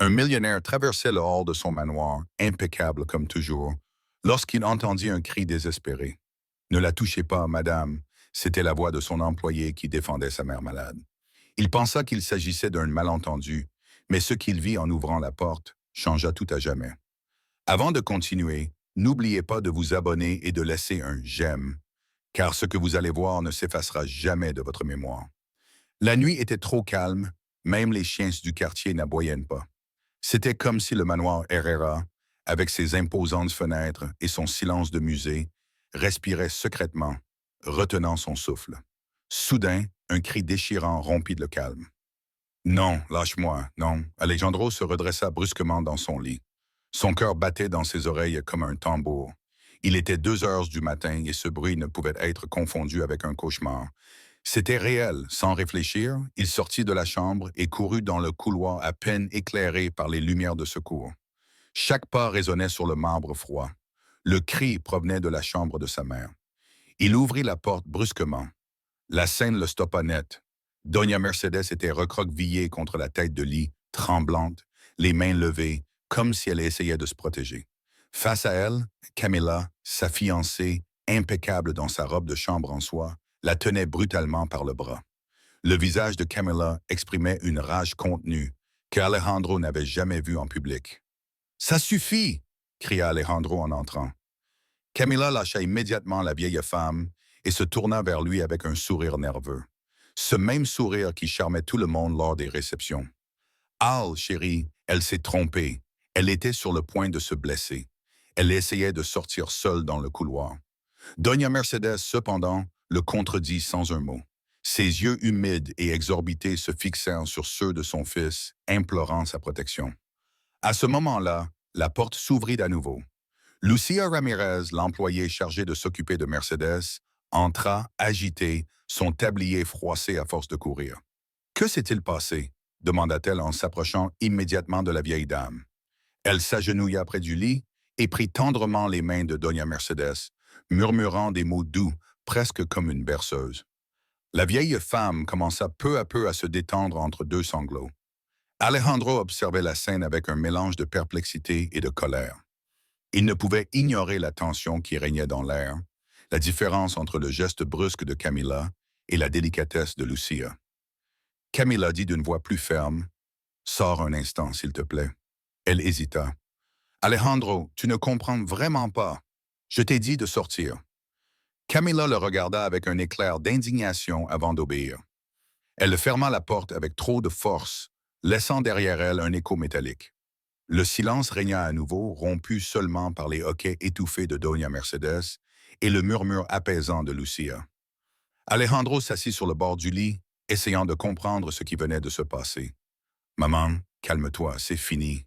Un millionnaire traversait le hall de son manoir, impeccable comme toujours, lorsqu'il entendit un cri désespéré. Ne la touchez pas, madame. C'était la voix de son employé qui défendait sa mère malade. Il pensa qu'il s'agissait d'un malentendu, mais ce qu'il vit en ouvrant la porte changea tout à jamais. Avant de continuer, n'oubliez pas de vous abonner et de laisser un j'aime, car ce que vous allez voir ne s'effacera jamais de votre mémoire. La nuit était trop calme, même les chiens du quartier n'aboyaient pas. C'était comme si le manoir Herrera, avec ses imposantes fenêtres et son silence de musée, respirait secrètement, retenant son souffle. Soudain, un cri déchirant rompit le calme. Non, lâche-moi, non. Alejandro se redressa brusquement dans son lit. Son cœur battait dans ses oreilles comme un tambour. Il était 2 heures du matin et ce bruit ne pouvait être confondu avec un cauchemar. C'était réel. Sans réfléchir, il sortit de la chambre et courut dans le couloir à peine éclairé par les lumières de secours. Chaque pas résonnait sur le marbre froid. Le cri provenait de la chambre de sa mère. Il ouvrit la porte brusquement. La scène le stoppa net. Doña Mercedes était recroquevillée contre la tête de lit, tremblante, les mains levées, comme si elle essayait de se protéger. Face à elle, Camila, sa fiancée, impeccable dans sa robe de chambre en soie, la tenait brutalement par le bras. Le visage de Camila exprimait une rage contenue que Alejandro n'avait jamais vue en public. « Ça suffit !» cria Alejandro en entrant. Camila lâcha immédiatement la vieille femme et se tourna vers lui avec un sourire nerveux. Ce même sourire qui charmait tout le monde lors des réceptions. « Al, chérie, elle s'est trompée. Elle était sur le point de se blesser. Elle essayait de sortir seule dans le couloir. » Doña Mercedes, cependant, le contredit sans un mot. Ses yeux humides et exorbités se fixèrent sur ceux de son fils, implorant sa protection. À ce moment-là, la porte s'ouvrit à nouveau. Lucia Ramirez, l'employée chargée de s'occuper de Mercedes, entra, agitée, son tablier froissé à force de courir. « Que s'est-il passé ?» demanda-t-elle en s'approchant immédiatement de la vieille dame. Elle s'agenouilla près du lit et prit tendrement les mains de Doña Mercedes, murmurant des mots doux, presque comme une berceuse. La vieille femme commença peu à peu à se détendre entre deux sanglots. Alejandro observait la scène avec un mélange de perplexité et de colère. Il ne pouvait ignorer la tension qui régnait dans l'air, la différence entre le geste brusque de Camila et la délicatesse de Lucia. Camila dit d'une voix plus ferme, « Sors un instant, s'il te plaît. » Elle hésita. « Alejandro, tu ne comprends vraiment pas. Je t'ai dit de sortir. » Camila le regarda avec un éclair d'indignation avant d'obéir. Elle ferma la porte avec trop de force, laissant derrière elle un écho métallique. Le silence régna à nouveau, rompu seulement par les hoquets étouffés de Doña Mercedes et le murmure apaisant de Lucia. Alejandro s'assit sur le bord du lit, essayant de comprendre ce qui venait de se passer. « Maman, calme-toi, c'est fini, »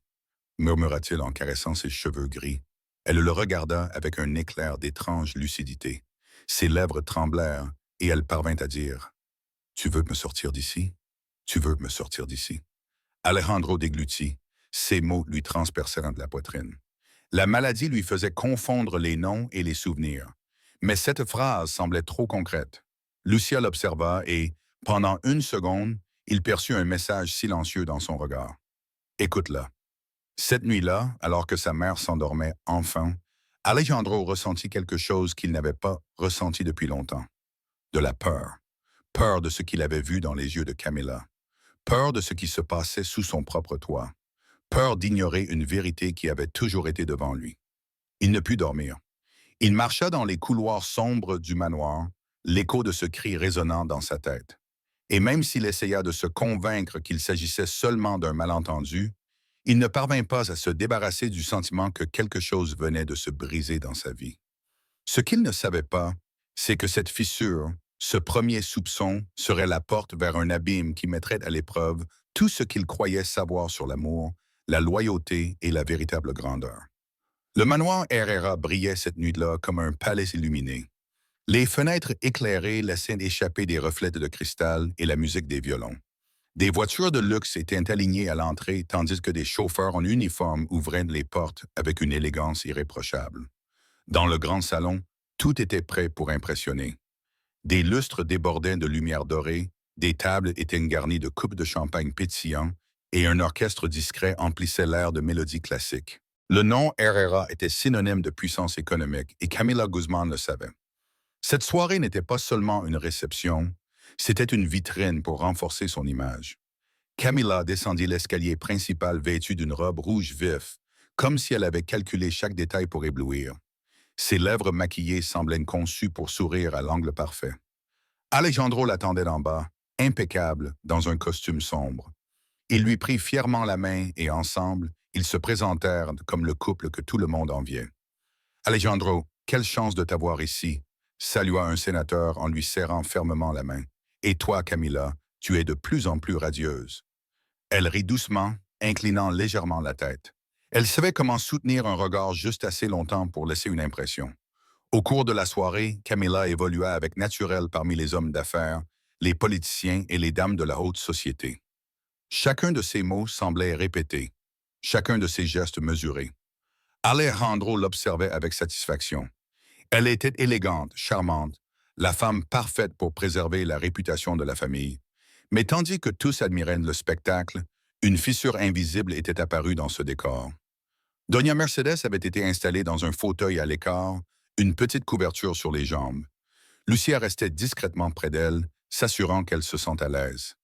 murmura-t-il en caressant ses cheveux gris. Elle le regarda avec un éclair d'étrange lucidité. Ses lèvres tremblèrent et elle parvint à dire « Tu veux me sortir d'ici? Tu veux me sortir d'ici? » Alejandro déglutit. Ces mots lui transpercèrent de la poitrine. La maladie lui faisait confondre les noms et les souvenirs. Mais cette phrase semblait trop concrète. Lucia l'observa et, pendant une seconde, il perçut un message silencieux dans son regard. « Écoute-la. » Cette nuit-là, alors que sa mère s'endormait enfin, Alejandro ressentit quelque chose qu'il n'avait pas ressenti depuis longtemps. De la peur. Peur de ce qu'il avait vu dans les yeux de Camila. Peur de ce qui se passait sous son propre toit. Peur d'ignorer une vérité qui avait toujours été devant lui. Il ne put dormir. Il marcha dans les couloirs sombres du manoir, l'écho de ce cri résonnant dans sa tête. Et même s'il essaya de se convaincre qu'il s'agissait seulement d'un malentendu, il ne parvint pas à se débarrasser du sentiment que quelque chose venait de se briser dans sa vie. Ce qu'il ne savait pas, c'est que cette fissure, ce premier soupçon, serait la porte vers un abîme qui mettrait à l'épreuve tout ce qu'il croyait savoir sur l'amour, la loyauté et la véritable grandeur. Le manoir Herrera brillait cette nuit-là comme un palais illuminé. Les fenêtres éclairées laissaient échapper des reflets de cristal et la musique des violons. Des voitures de luxe étaient alignées à l'entrée tandis que des chauffeurs en uniforme ouvraient les portes avec une élégance irréprochable. Dans le grand salon, tout était prêt pour impressionner. Des lustres débordaient de lumière dorée, des tables étaient garnies de coupes de champagne pétillants et un orchestre discret emplissait l'air de mélodies classiques. Le nom Herrera était synonyme de puissance économique et Camila Guzman le savait. Cette soirée n'était pas seulement une réception, c'était une vitrine pour renforcer son image. Camila descendit l'escalier principal vêtue d'une robe rouge vif, comme si elle avait calculé chaque détail pour éblouir. Ses lèvres maquillées semblaient conçues pour sourire à l'angle parfait. Alejandro l'attendait d'en bas, impeccable, dans un costume sombre. Il lui prit fièrement la main et ensemble, ils se présentèrent comme le couple que tout le monde enviait. Alejandro, quelle chance de t'avoir ici, salua un sénateur en lui serrant fermement la main. Et toi, Camila, tu es de plus en plus radieuse. Elle rit doucement, inclinant légèrement la tête. Elle savait comment soutenir un regard juste assez longtemps pour laisser une impression. Au cours de la soirée, Camila évolua avec naturel parmi les hommes d'affaires, les politiciens et les dames de la haute société. Chacun de ses mots semblait répété, chacun de ses gestes mesurés. Alejandro l'observait avec satisfaction. Elle était élégante, charmante, la femme parfaite pour préserver la réputation de la famille. Mais tandis que tous admiraient le spectacle, une fissure invisible était apparue dans ce décor. Doña Mercedes avait été installée dans un fauteuil à l'écart, une petite couverture sur les jambes. Lucia restait discrètement près d'elle, s'assurant qu'elle se sent à l'aise.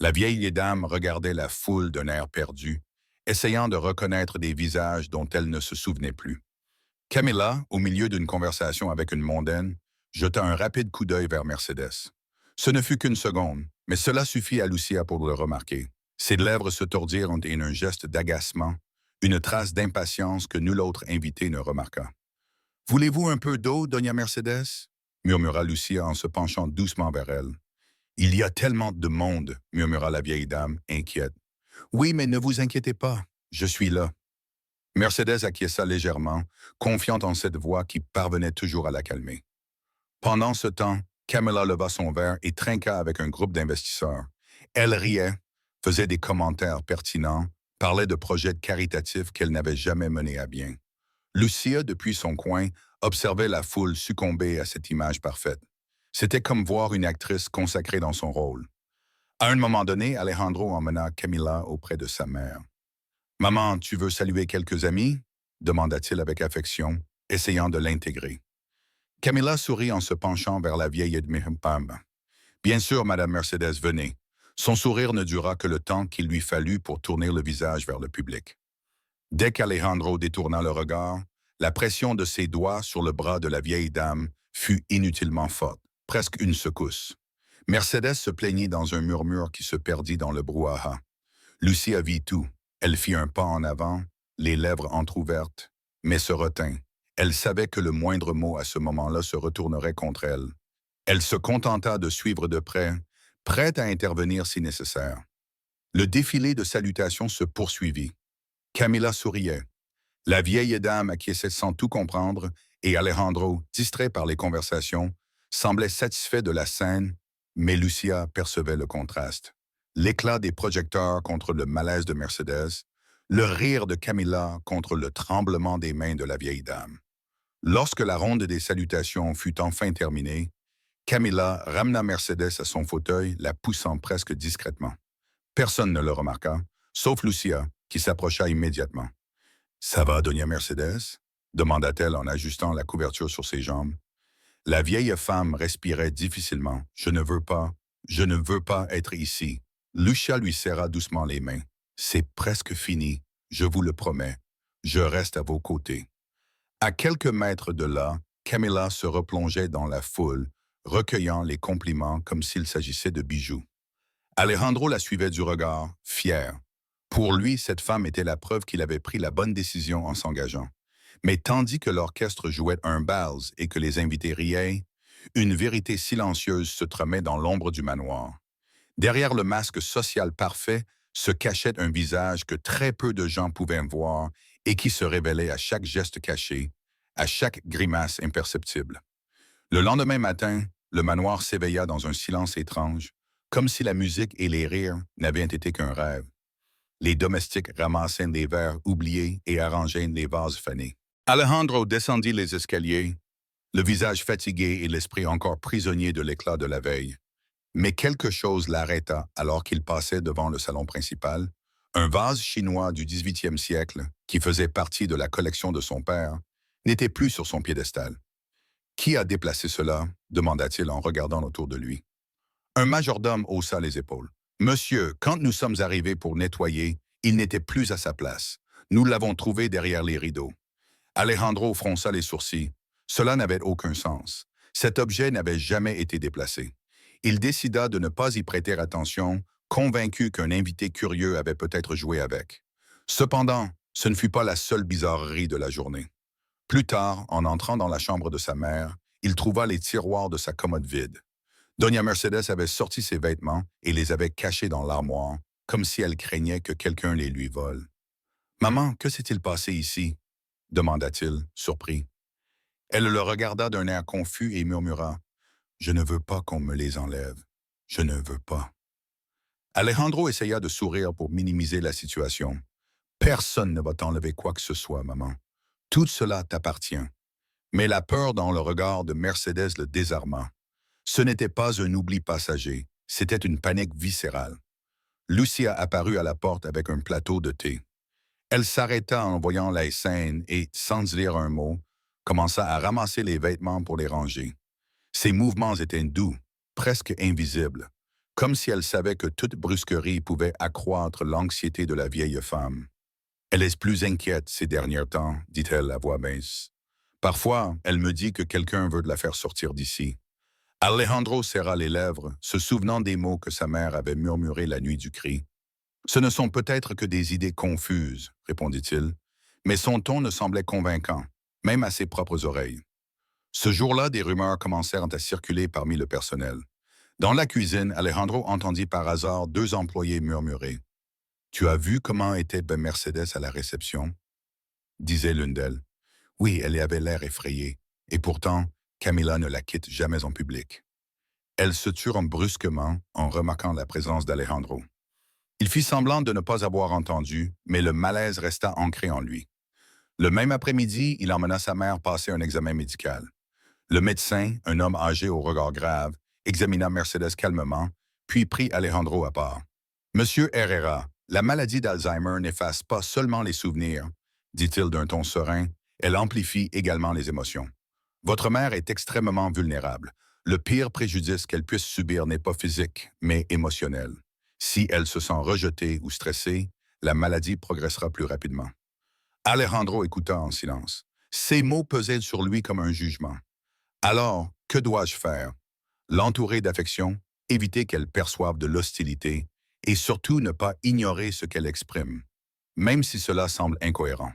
La vieille dame regardait la foule d'un air perdu, essayant de reconnaître des visages dont elle ne se souvenait plus. Camila, au milieu d'une conversation avec une mondaine, jeta un rapide coup d'œil vers Mercedes. Ce ne fut qu'une seconde, mais cela suffit à Lucia pour le remarquer. Ses lèvres se tordirent en un geste d'agacement, une trace d'impatience que nul autre invité ne remarqua. « Voulez-vous un peu d'eau, Doña Mercedes ?» murmura Lucia en se penchant doucement vers elle. « Il y a tellement de monde, » murmura la vieille dame, inquiète. « Oui, mais ne vous inquiétez pas, je suis là. » Mercedes acquiesça légèrement, confiante en cette voix qui parvenait toujours à la calmer. Pendant ce temps, Camila leva son verre et trinqua avec un groupe d'investisseurs. Elle riait, faisait des commentaires pertinents, parlait de projets caritatifs qu'elle n'avait jamais menés à bien. Lucia, depuis son coin, observait la foule succomber à cette image parfaite. C'était comme voir une actrice consacrée dans son rôle. À un moment donné, Alejandro emmena Camila auprès de sa mère. « Maman, tu veux saluer quelques amis ?» demanda-t-il avec affection, essayant de l'intégrer. Camila sourit en se penchant vers la vieille femme. « Bien sûr, Madame Mercedes, venez. » Son sourire ne dura que le temps qu'il lui fallut pour tourner le visage vers le public. Dès qu'Alejandro détourna le regard, la pression de ses doigts sur le bras de la vieille dame fut inutilement forte, presque une secousse. Mercedes se plaignit dans un murmure qui se perdit dans le brouhaha. Lucia vit tout. Elle fit un pas en avant, les lèvres entr'ouvertes, mais se retint. Elle savait que le moindre mot à ce moment-là se retournerait contre elle. Elle se contenta de suivre de près, prête à intervenir si nécessaire. Le défilé de salutations se poursuivit. Camila souriait. La vieille dame acquiesçait sans tout comprendre et Alejandro, distrait par les conversations, semblait satisfait de la scène, mais Lucia percevait le contraste. L'éclat des projecteurs contre le malaise de Mercedes, le rire de Camila contre le tremblement des mains de la vieille dame. Lorsque la ronde des salutations fut enfin terminée, Camila ramena Mercedes à son fauteuil, la poussant presque discrètement. Personne ne le remarqua, sauf Lucia, qui s'approcha immédiatement. « Ça va, Doña Mercedes ?» demanda-t-elle en ajustant la couverture sur ses jambes. La vieille femme respirait difficilement. « Je ne veux pas être ici. » Lucia lui serra doucement les mains. « C'est presque fini, je vous le promets. Je reste à vos côtés. » À quelques mètres de là, Camila se replongeait dans la foule, recueillant les compliments comme s'il s'agissait de bijoux. Alejandro la suivait du regard, fier. Pour lui, cette femme était la preuve qu'il avait pris la bonne décision en s'engageant. Mais tandis que l'orchestre jouait un bals et que les invités riaient, une vérité silencieuse se tramait dans l'ombre du manoir. Derrière le masque social parfait se cachait un visage que très peu de gens pouvaient voir et qui se révélait à chaque geste caché, à chaque grimace imperceptible. Le lendemain matin, le manoir s'éveilla dans un silence étrange, comme si la musique et les rires n'avaient été qu'un rêve. Les domestiques ramassaient les verres oubliés et arrangeaient les vases fanés. Alejandro descendit les escaliers, le visage fatigué et l'esprit encore prisonnier de l'éclat de la veille. Mais quelque chose l'arrêta alors qu'il passait devant le salon principal, Un vase chinois du 18e siècle, qui faisait partie de la collection de son père, n'était plus sur son piédestal. Qui a déplacé cela demanda-t-il en regardant autour de lui. Un majordome haussa les épaules. Monsieur, quand nous sommes arrivés pour nettoyer, il n'était plus à sa place. Nous l'avons trouvé derrière les rideaux. Alejandro fronça les sourcils. Cela n'avait aucun sens. Cet objet n'avait jamais été déplacé. Il décida de ne pas y prêter attention, convaincu qu'un invité curieux avait peut-être joué avec. Cependant, ce ne fut pas la seule bizarrerie de la journée. Plus tard, en entrant dans la chambre de sa mère, il trouva les tiroirs de sa commode vides. Doña Mercedes avait sorti ses vêtements et les avait cachés dans l'armoire, comme si elle craignait que quelqu'un les lui vole. « Maman, que s'est-il passé ici ?» demanda-t-il, surpris. Elle le regarda d'un air confus et murmura « Je ne veux pas qu'on me les enlève. Je ne veux pas. » Alejandro essaya de sourire pour minimiser la situation. « Personne ne va t'enlever quoi que ce soit, maman. Tout cela t'appartient. » Mais la peur dans le regard de Mercedes le désarma. Ce n'était pas un oubli passager, c'était une panique viscérale. Lucia apparut à la porte avec un plateau de thé. Elle s'arrêta en voyant la scène et, sans dire un mot, commença à ramasser les vêtements pour les ranger. Ses mouvements étaient doux, presque invisibles, comme si elle savait que toute brusquerie pouvait accroître l'anxiété de la vieille femme. « Elle est plus inquiète ces derniers temps, dit-elle à voix basse. Parfois, elle me dit que quelqu'un veut la faire sortir d'ici. » Alejandro serra les lèvres, se souvenant des mots que sa mère avait murmurés la nuit du cri. « Ce ne sont peut-être que des idées confuses, répondit-il, mais son ton ne semblait convaincant, même à ses propres oreilles. Ce jour-là, des rumeurs commencèrent à circuler parmi le personnel. Dans la cuisine, Alejandro entendit par hasard deux employés murmurer. « Tu as vu comment était Mercedes à la réception ?» disait l'une d'elles. « Oui, elle avait l'air effrayée, et pourtant, Camila ne la quitte jamais en public. » Elles se turent brusquement en remarquant la présence d'Alejandro. Il fit semblant de ne pas avoir entendu, mais le malaise resta ancré en lui. Le même après-midi, il emmena sa mère passer un examen médical. Le médecin, un homme âgé au regard grave, examina Mercedes calmement, puis prit Alejandro à part. « Monsieur Herrera, la maladie d'Alzheimer n'efface pas seulement les souvenirs, dit-il d'un ton serein, elle amplifie également les émotions. Votre mère est extrêmement vulnérable. Le pire préjudice qu'elle puisse subir n'est pas physique, mais émotionnel. Si elle se sent rejetée ou stressée, la maladie progressera plus rapidement. » Alejandro écouta en silence. Ces mots pesaient sur lui comme un jugement. Alors, que dois-je faire? L'entourer d'affection, éviter qu'elle perçoive de l'hostilité et surtout ne pas ignorer ce qu'elle exprime, même si cela semble incohérent.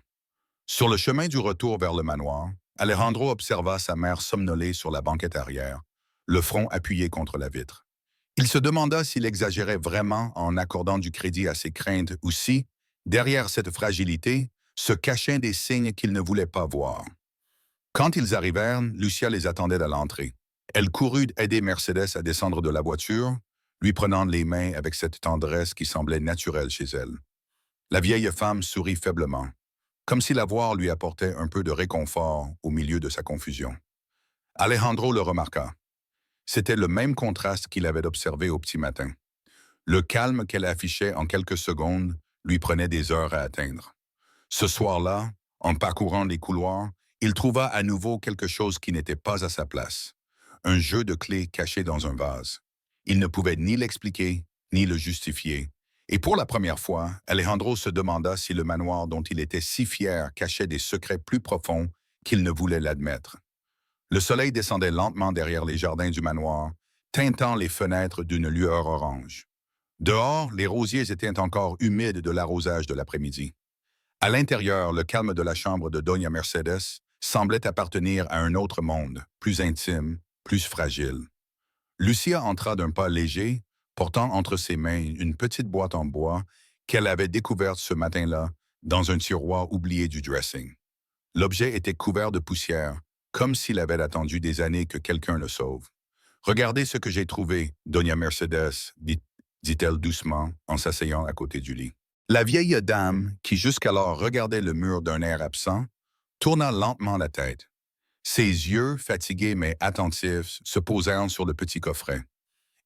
Sur le chemin du retour vers le manoir, Alejandro observa sa mère somnolée sur la banquette arrière, le front appuyé contre la vitre. Il se demanda s'il exagérait vraiment en accordant du crédit à ses craintes ou si, derrière cette fragilité, se cachaient des signes qu'il ne voulait pas voir. Quand ils arrivèrent, Lucia les attendait à l'entrée. Elle courut aider Mercedes à descendre de la voiture, lui prenant les mains avec cette tendresse qui semblait naturelle chez elle. La vieille femme sourit faiblement, comme si la voir lui apportait un peu de réconfort au milieu de sa confusion. Alejandro le remarqua. C'était le même contraste qu'il avait observé au petit matin. Le calme qu'elle affichait en quelques secondes lui prenait des heures à atteindre. Ce soir-là, en parcourant les couloirs, il trouva à nouveau quelque chose qui n'était pas à sa place. Un jeu de clés caché dans un vase. Il ne pouvait ni l'expliquer, ni le justifier. Et pour la première fois, Alejandro se demanda si le manoir dont il était si fier cachait des secrets plus profonds qu'il ne voulait l'admettre. Le soleil descendait lentement derrière les jardins du manoir, teintant les fenêtres d'une lueur orange. Dehors, les rosiers étaient encore humides de l'arrosage de l'après-midi. À l'intérieur, le calme de la chambre de Doña Mercedes semblait appartenir à un autre monde, plus intime, plus fragile. Lucia entra d'un pas léger, portant entre ses mains une petite boîte en bois qu'elle avait découverte ce matin-là dans un tiroir oublié du dressing. L'objet était couvert de poussière, comme s'il avait attendu des années que quelqu'un le sauve. « Regardez ce que j'ai trouvé, Doña Mercedes, dit-elle doucement en s'asseyant à côté du lit. La vieille dame, qui jusqu'alors regardait le mur d'un air absent, tourna lentement la tête. Ses yeux, fatigués mais attentifs, se posèrent sur le petit coffret.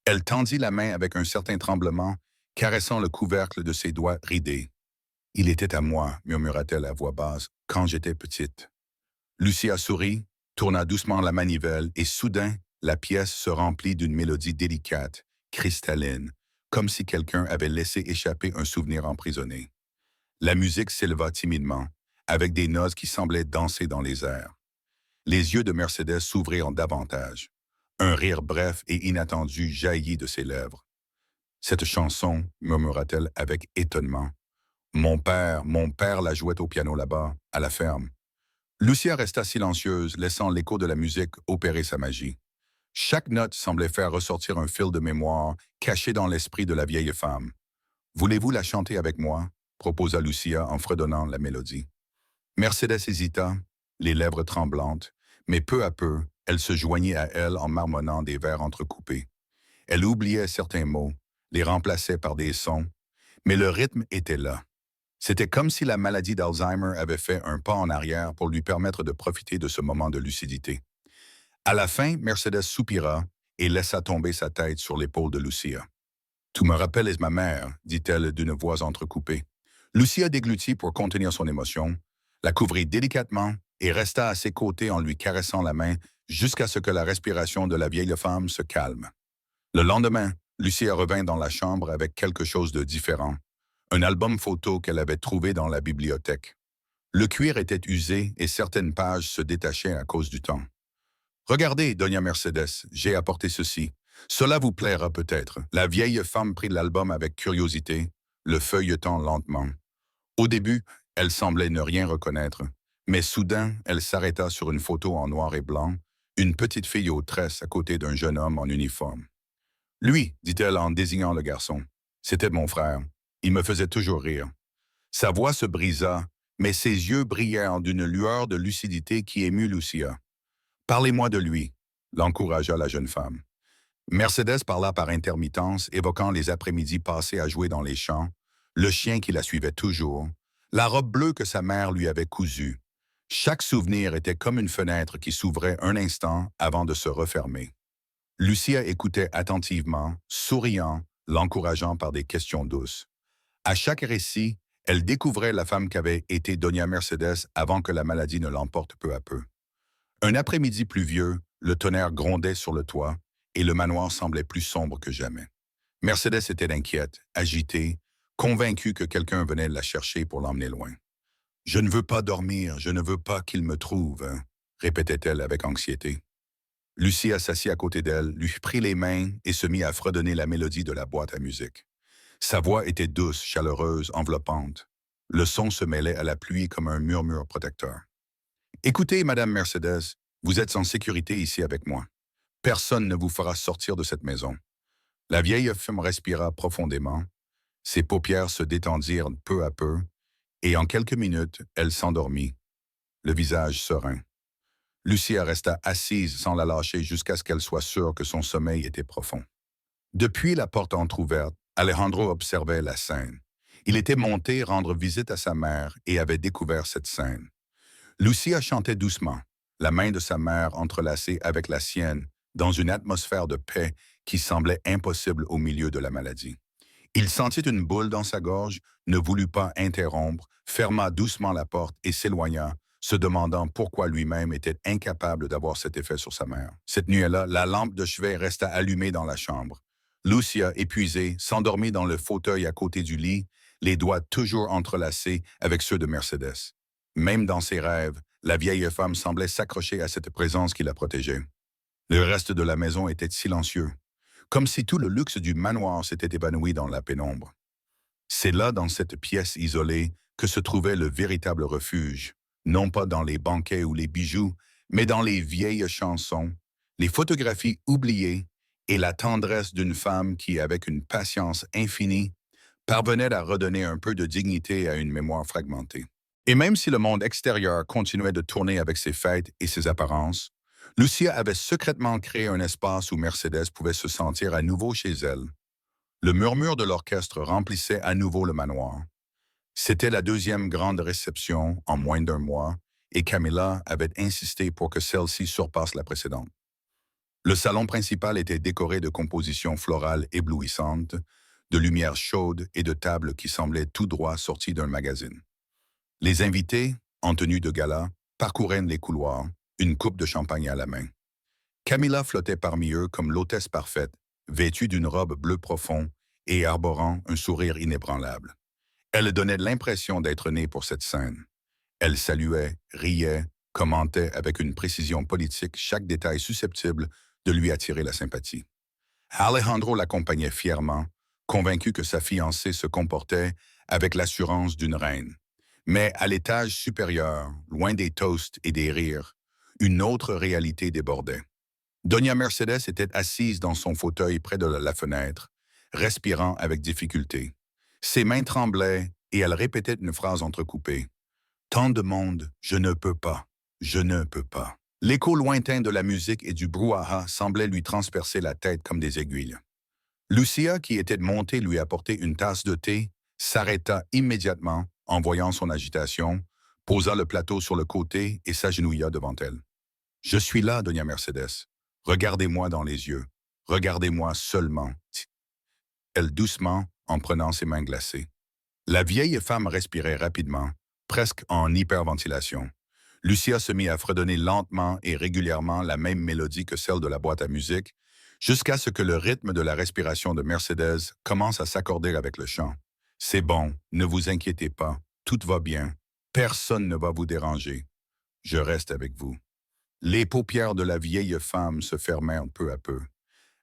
Elle tendit la main avec un certain tremblement caressant le couvercle de ses doigts ridés. « Il était à moi, murmura-t-elle à voix basse, quand j'étais petite. » Lucia sourit, tourna doucement la manivelle et soudain, la pièce se remplit d'une mélodie délicate, cristalline, comme si quelqu'un avait laissé échapper un souvenir emprisonné. La musique s'éleva timidement, avec des notes qui semblaient danser dans les airs. Les yeux de Mercedes s'ouvrirent davantage. Un rire bref et inattendu jaillit de ses lèvres. « Cette chanson, murmura-t-elle avec étonnement. Mon père la jouait au piano là-bas, à la ferme. » Lucia resta silencieuse, laissant l'écho de la musique opérer sa magie. Chaque note semblait faire ressortir un fil de mémoire caché dans l'esprit de la vieille femme. « Voulez-vous la chanter avec moi ?» proposa Lucia en fredonnant la mélodie. Mercedes hésita, les lèvres tremblantes, mais peu à peu, elle se joignit à elle en marmonnant des vers entrecoupés. Elle oubliait certains mots, les remplaçait par des sons, mais le rythme était là. C'était comme si la maladie d'Alzheimer avait fait un pas en arrière pour lui permettre de profiter de ce moment de lucidité. À la fin, Mercedes soupira et laissa tomber sa tête sur l'épaule de Lucia. « Tu me rappelles ma mère, dit-elle d'une voix entrecoupée. Lucia déglutit pour contenir son émotion, la couvrit délicatement et resta à ses côtés en lui caressant la main jusqu'à ce que la respiration de la vieille femme se calme. Le lendemain, Lucia revint dans la chambre avec quelque chose de différent, un album photo qu'elle avait trouvé dans la bibliothèque. Le cuir était usé et certaines pages se détachaient à cause du temps. « Regardez, Doña Mercedes, j'ai apporté ceci. Cela vous plaira peut-être. » La vieille femme prit l'album avec curiosité, le feuilletant lentement. Au début, elle semblait ne rien reconnaître, mais soudain, elle s'arrêta sur une photo en noir et blanc, une petite fille aux tresses à côté d'un jeune homme en uniforme. « Lui, dit-elle en désignant le garçon. C'était mon frère. Il me faisait toujours rire. » Sa voix se brisa, mais ses yeux brillèrent d'une lueur de lucidité qui émut Lucia. « Parlez-moi de lui, » l'encouragea la jeune femme. Mercedes parla par intermittence, évoquant les après-midi passés à jouer dans les champs, le chien qui la suivait toujours, la robe bleue que sa mère lui avait cousue. Chaque souvenir était comme une fenêtre qui s'ouvrait un instant avant de se refermer. Lucia écoutait attentivement, souriant, l'encourageant par des questions douces. À chaque récit, elle découvrait la femme qu'avait été Doña Mercedes avant que la maladie ne l'emporte peu à peu. Un après-midi pluvieux, le tonnerre grondait sur le toit et le manoir semblait plus sombre que jamais. Mercedes était inquiète, agitée, convaincue que quelqu'un venait la chercher pour l'emmener loin. « Je ne veux pas dormir, je ne veux pas qu'il me trouve, hein, répétait-elle avec anxiété. Lucia s'assit à côté d'elle, lui prit les mains et se mit à fredonner la mélodie de la boîte à musique. Sa voix était douce, chaleureuse, enveloppante. Le son se mêlait à la pluie comme un murmure protecteur. « Écoutez, Madame Mercedes, vous êtes en sécurité ici avec moi. Personne ne vous fera sortir de cette maison. » La vieille femme respira profondément. Ses paupières se détendirent peu à peu, et en quelques minutes, elle s'endormit, le visage serein. Lucia resta assise sans la lâcher jusqu'à ce qu'elle soit sûre que son sommeil était profond. Depuis la porte entr'ouverte, Alejandro observait la scène. Il était monté rendre visite à sa mère et avait découvert cette scène. Lucia chantait doucement, la main de sa mère entrelacée avec la sienne, dans une atmosphère de paix qui semblait impossible au milieu de la maladie. Il sentit une boule dans sa gorge, ne voulut pas interrompre, ferma doucement la porte et s'éloigna, se demandant pourquoi lui-même était incapable d'avoir cet effet sur sa mère. Cette nuit-là, la lampe de chevet resta allumée dans la chambre. Lucia, épuisée, s'endormit dans le fauteuil à côté du lit, les doigts toujours entrelacés avec ceux de Mercedes. Même dans ses rêves, la vieille femme semblait s'accrocher à cette présence qui la protégeait. Le reste de la maison était silencieux, comme si tout le luxe du manoir s'était évanoui dans la pénombre. C'est là, dans cette pièce isolée, que se trouvait le véritable refuge, non pas dans les banquets ou les bijoux, mais dans les vieilles chansons, les photographies oubliées et la tendresse d'une femme qui, avec une patience infinie, parvenait à redonner un peu de dignité à une mémoire fragmentée. Et même si le monde extérieur continuait de tourner avec ses fêtes et ses apparences, Lucia avait secrètement créé un espace où Mercedes pouvait se sentir à nouveau chez elle. Le murmure de l'orchestre remplissait à nouveau le manoir. C'était la deuxième grande réception en moins d'un mois, et Camilla avait insisté pour que celle-ci surpasse la précédente. Le salon principal était décoré de compositions florales éblouissantes, de lumière chaude et de tables qui semblaient tout droit sorties d'un magazine. Les invités, en tenue de gala, parcouraient les couloirs, une coupe de champagne à la main. Camilla flottait parmi eux comme l'hôtesse parfaite, vêtue d'une robe bleu profond et arborant un sourire inébranlable. Elle donnait l'impression d'être née pour cette scène. Elle saluait, riait, commentait avec une précision politique chaque détail susceptible de lui attirer la sympathie. Alejandro l'accompagnait fièrement, convaincu que sa fiancée se comportait avec l'assurance d'une reine. Mais à l'étage supérieur, loin des toasts et des rires, une autre réalité débordait. Doña Mercedes était assise dans son fauteuil près de la fenêtre, respirant avec difficulté. Ses mains tremblaient et elle répétait une phrase entrecoupée. « Tant de monde, je ne peux pas, je ne peux pas. » L'écho lointain de la musique et du brouhaha semblait lui transpercer la tête comme des aiguilles. Lucia, qui était montée lui apporter une tasse de thé, s'arrêta immédiatement en voyant son agitation, posa le plateau sur le côté et s'agenouilla devant elle. « Je suis là, Doña Mercedes. Regardez-moi dans les yeux. Regardez-moi seulement. » Elle doucement, en prenant ses mains glacées. La vieille femme respirait rapidement, presque en hyperventilation. Lucia se mit à fredonner lentement et régulièrement la même mélodie que celle de la boîte à musique, jusqu'à ce que le rythme de la respiration de Mercedes commence à s'accorder avec le chant. « C'est bon, ne vous inquiétez pas, tout va bien, personne ne va vous déranger. Je reste avec vous. » Les paupières de la vieille femme se fermèrent peu à peu.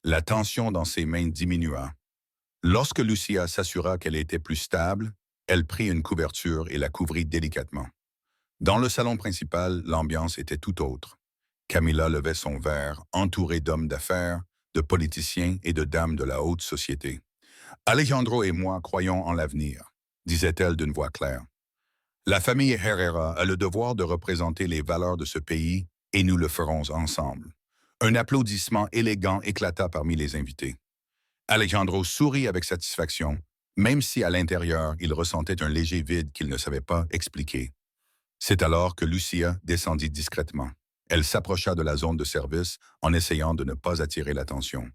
La tension dans ses mains diminua. Lorsque Lucia s'assura qu'elle était plus stable, elle prit une couverture et la couvrit délicatement. Dans le salon principal, l'ambiance était tout autre. Camilla levait son verre, entourée d'hommes d'affaires, de politiciens et de dames de la haute société. « Alejandro et moi croyons en l'avenir », disait-elle d'une voix claire. « La famille Herrera a le devoir de représenter les valeurs de ce pays et nous le ferons ensemble. » Un applaudissement élégant éclata parmi les invités. Alejandro sourit avec satisfaction, même si à l'intérieur il ressentait un léger vide qu'il ne savait pas expliquer. C'est alors que Lucia descendit discrètement. Elle s'approcha de la zone de service en essayant de ne pas attirer l'attention.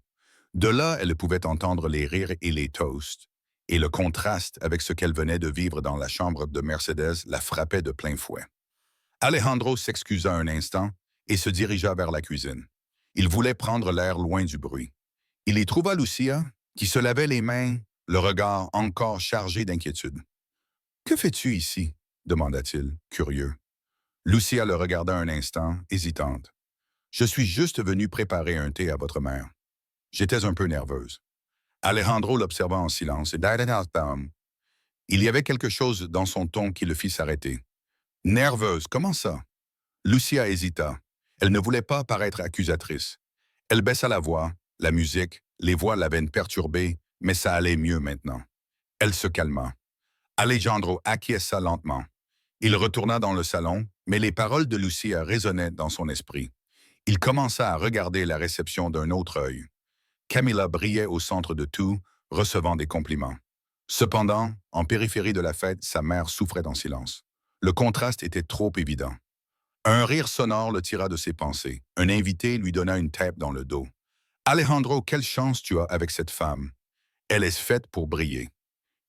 De là, elle pouvait entendre les rires et les toasts, et le contraste avec ce qu'elle venait de vivre dans la chambre de Mercedes la frappait de plein fouet. Alejandro s'excusa un instant et se dirigea vers la cuisine. Il voulait prendre l'air loin du bruit. Il y trouva Lucia, qui se lavait les mains, le regard encore chargé d'inquiétude. « Que fais-tu ici ?» demanda-t-il, curieux. Lucia le regarda un instant, hésitante. « Je suis juste venue préparer un thé à votre mère. » J'étais un peu nerveuse. Alejandro l'observa en silence et il y avait quelque chose dans son ton qui le fit s'arrêter. « Nerveuse, comment ça ?» Lucia hésita. Elle ne voulait pas paraître accusatrice. Elle baissa la voix, la musique, les voix l'avaient perturbée, mais ça allait mieux maintenant. Elle se calma. Alejandro acquiesça lentement. Il retourna dans le salon, mais les paroles de Lucia résonnaient dans son esprit. Il commença à regarder la réception d'un autre œil. Camilla brillait au centre de tout, recevant des compliments. Cependant, en périphérie de la fête, sa mère souffrait en silence. Le contraste était trop évident. Un rire sonore le tira de ses pensées. Un invité lui donna une tape dans le dos. « Alejandro, quelle chance tu as avec cette femme. Elle est faite pour briller. »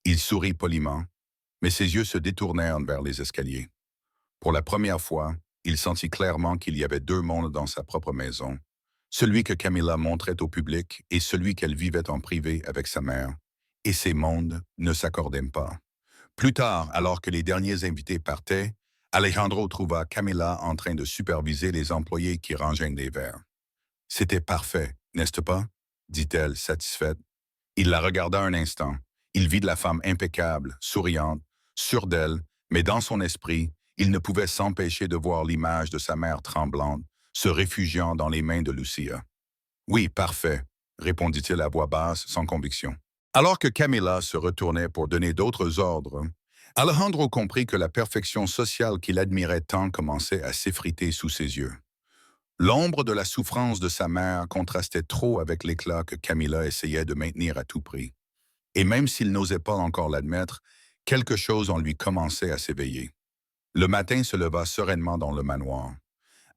Il sourit poliment, mais ses yeux se détournèrent vers les escaliers. Pour la première fois, il sentit clairement qu'il y avait deux mondes dans sa propre maison, celui que Camilla montrait au public et celui qu'elle vivait en privé avec sa mère, et ces mondes ne s'accordaient pas. Plus tard, alors que les derniers invités partaient, Alejandro trouva Camilla en train de superviser les employés qui rangeaient des verres. « C'était parfait, n'est-ce pas ?» dit-elle, satisfaite. Il la regarda un instant. Il vit la femme impeccable, souriante, sûre d'elle, mais dans son esprit, il ne pouvait s'empêcher de voir l'image de sa mère tremblante, se réfugiant dans les mains de Lucia. « Oui, parfait », répondit-il à voix basse, sans conviction. Alors que Camilla se retournait pour donner d'autres ordres, Alejandro comprit que la perfection sociale qu'il admirait tant commençait à s'effriter sous ses yeux. L'ombre de la souffrance de sa mère contrastait trop avec l'éclat que Camilla essayait de maintenir à tout prix. Et même s'il n'osait pas encore l'admettre, quelque chose en lui commençait à s'éveiller. Le matin se leva sereinement dans le manoir.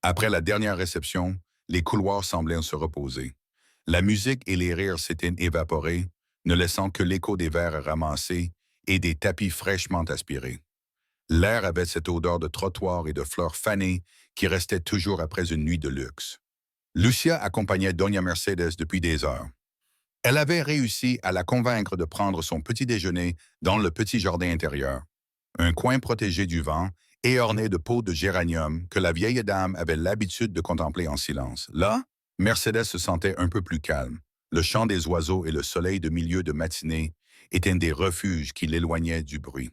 Après la dernière réception, les couloirs semblaient se reposer. La musique et les rires s'étaient évaporés, ne laissant que l'écho des verres ramassés et des tapis fraîchement aspirés. L'air avait cette odeur de trottoir et de fleurs fanées qui restait toujours après une nuit de luxe. Lucia accompagnait Doña Mercedes depuis des heures. Elle avait réussi à la convaincre de prendre son petit déjeuner dans le petit jardin intérieur, un coin protégé du vent et orné de pots de géranium que la vieille dame avait l'habitude de contempler en silence. Là, Mercedes se sentait un peu plus calme. Le chant des oiseaux et le soleil de milieu de matinée étaient des refuges qui l'éloignaient du bruit.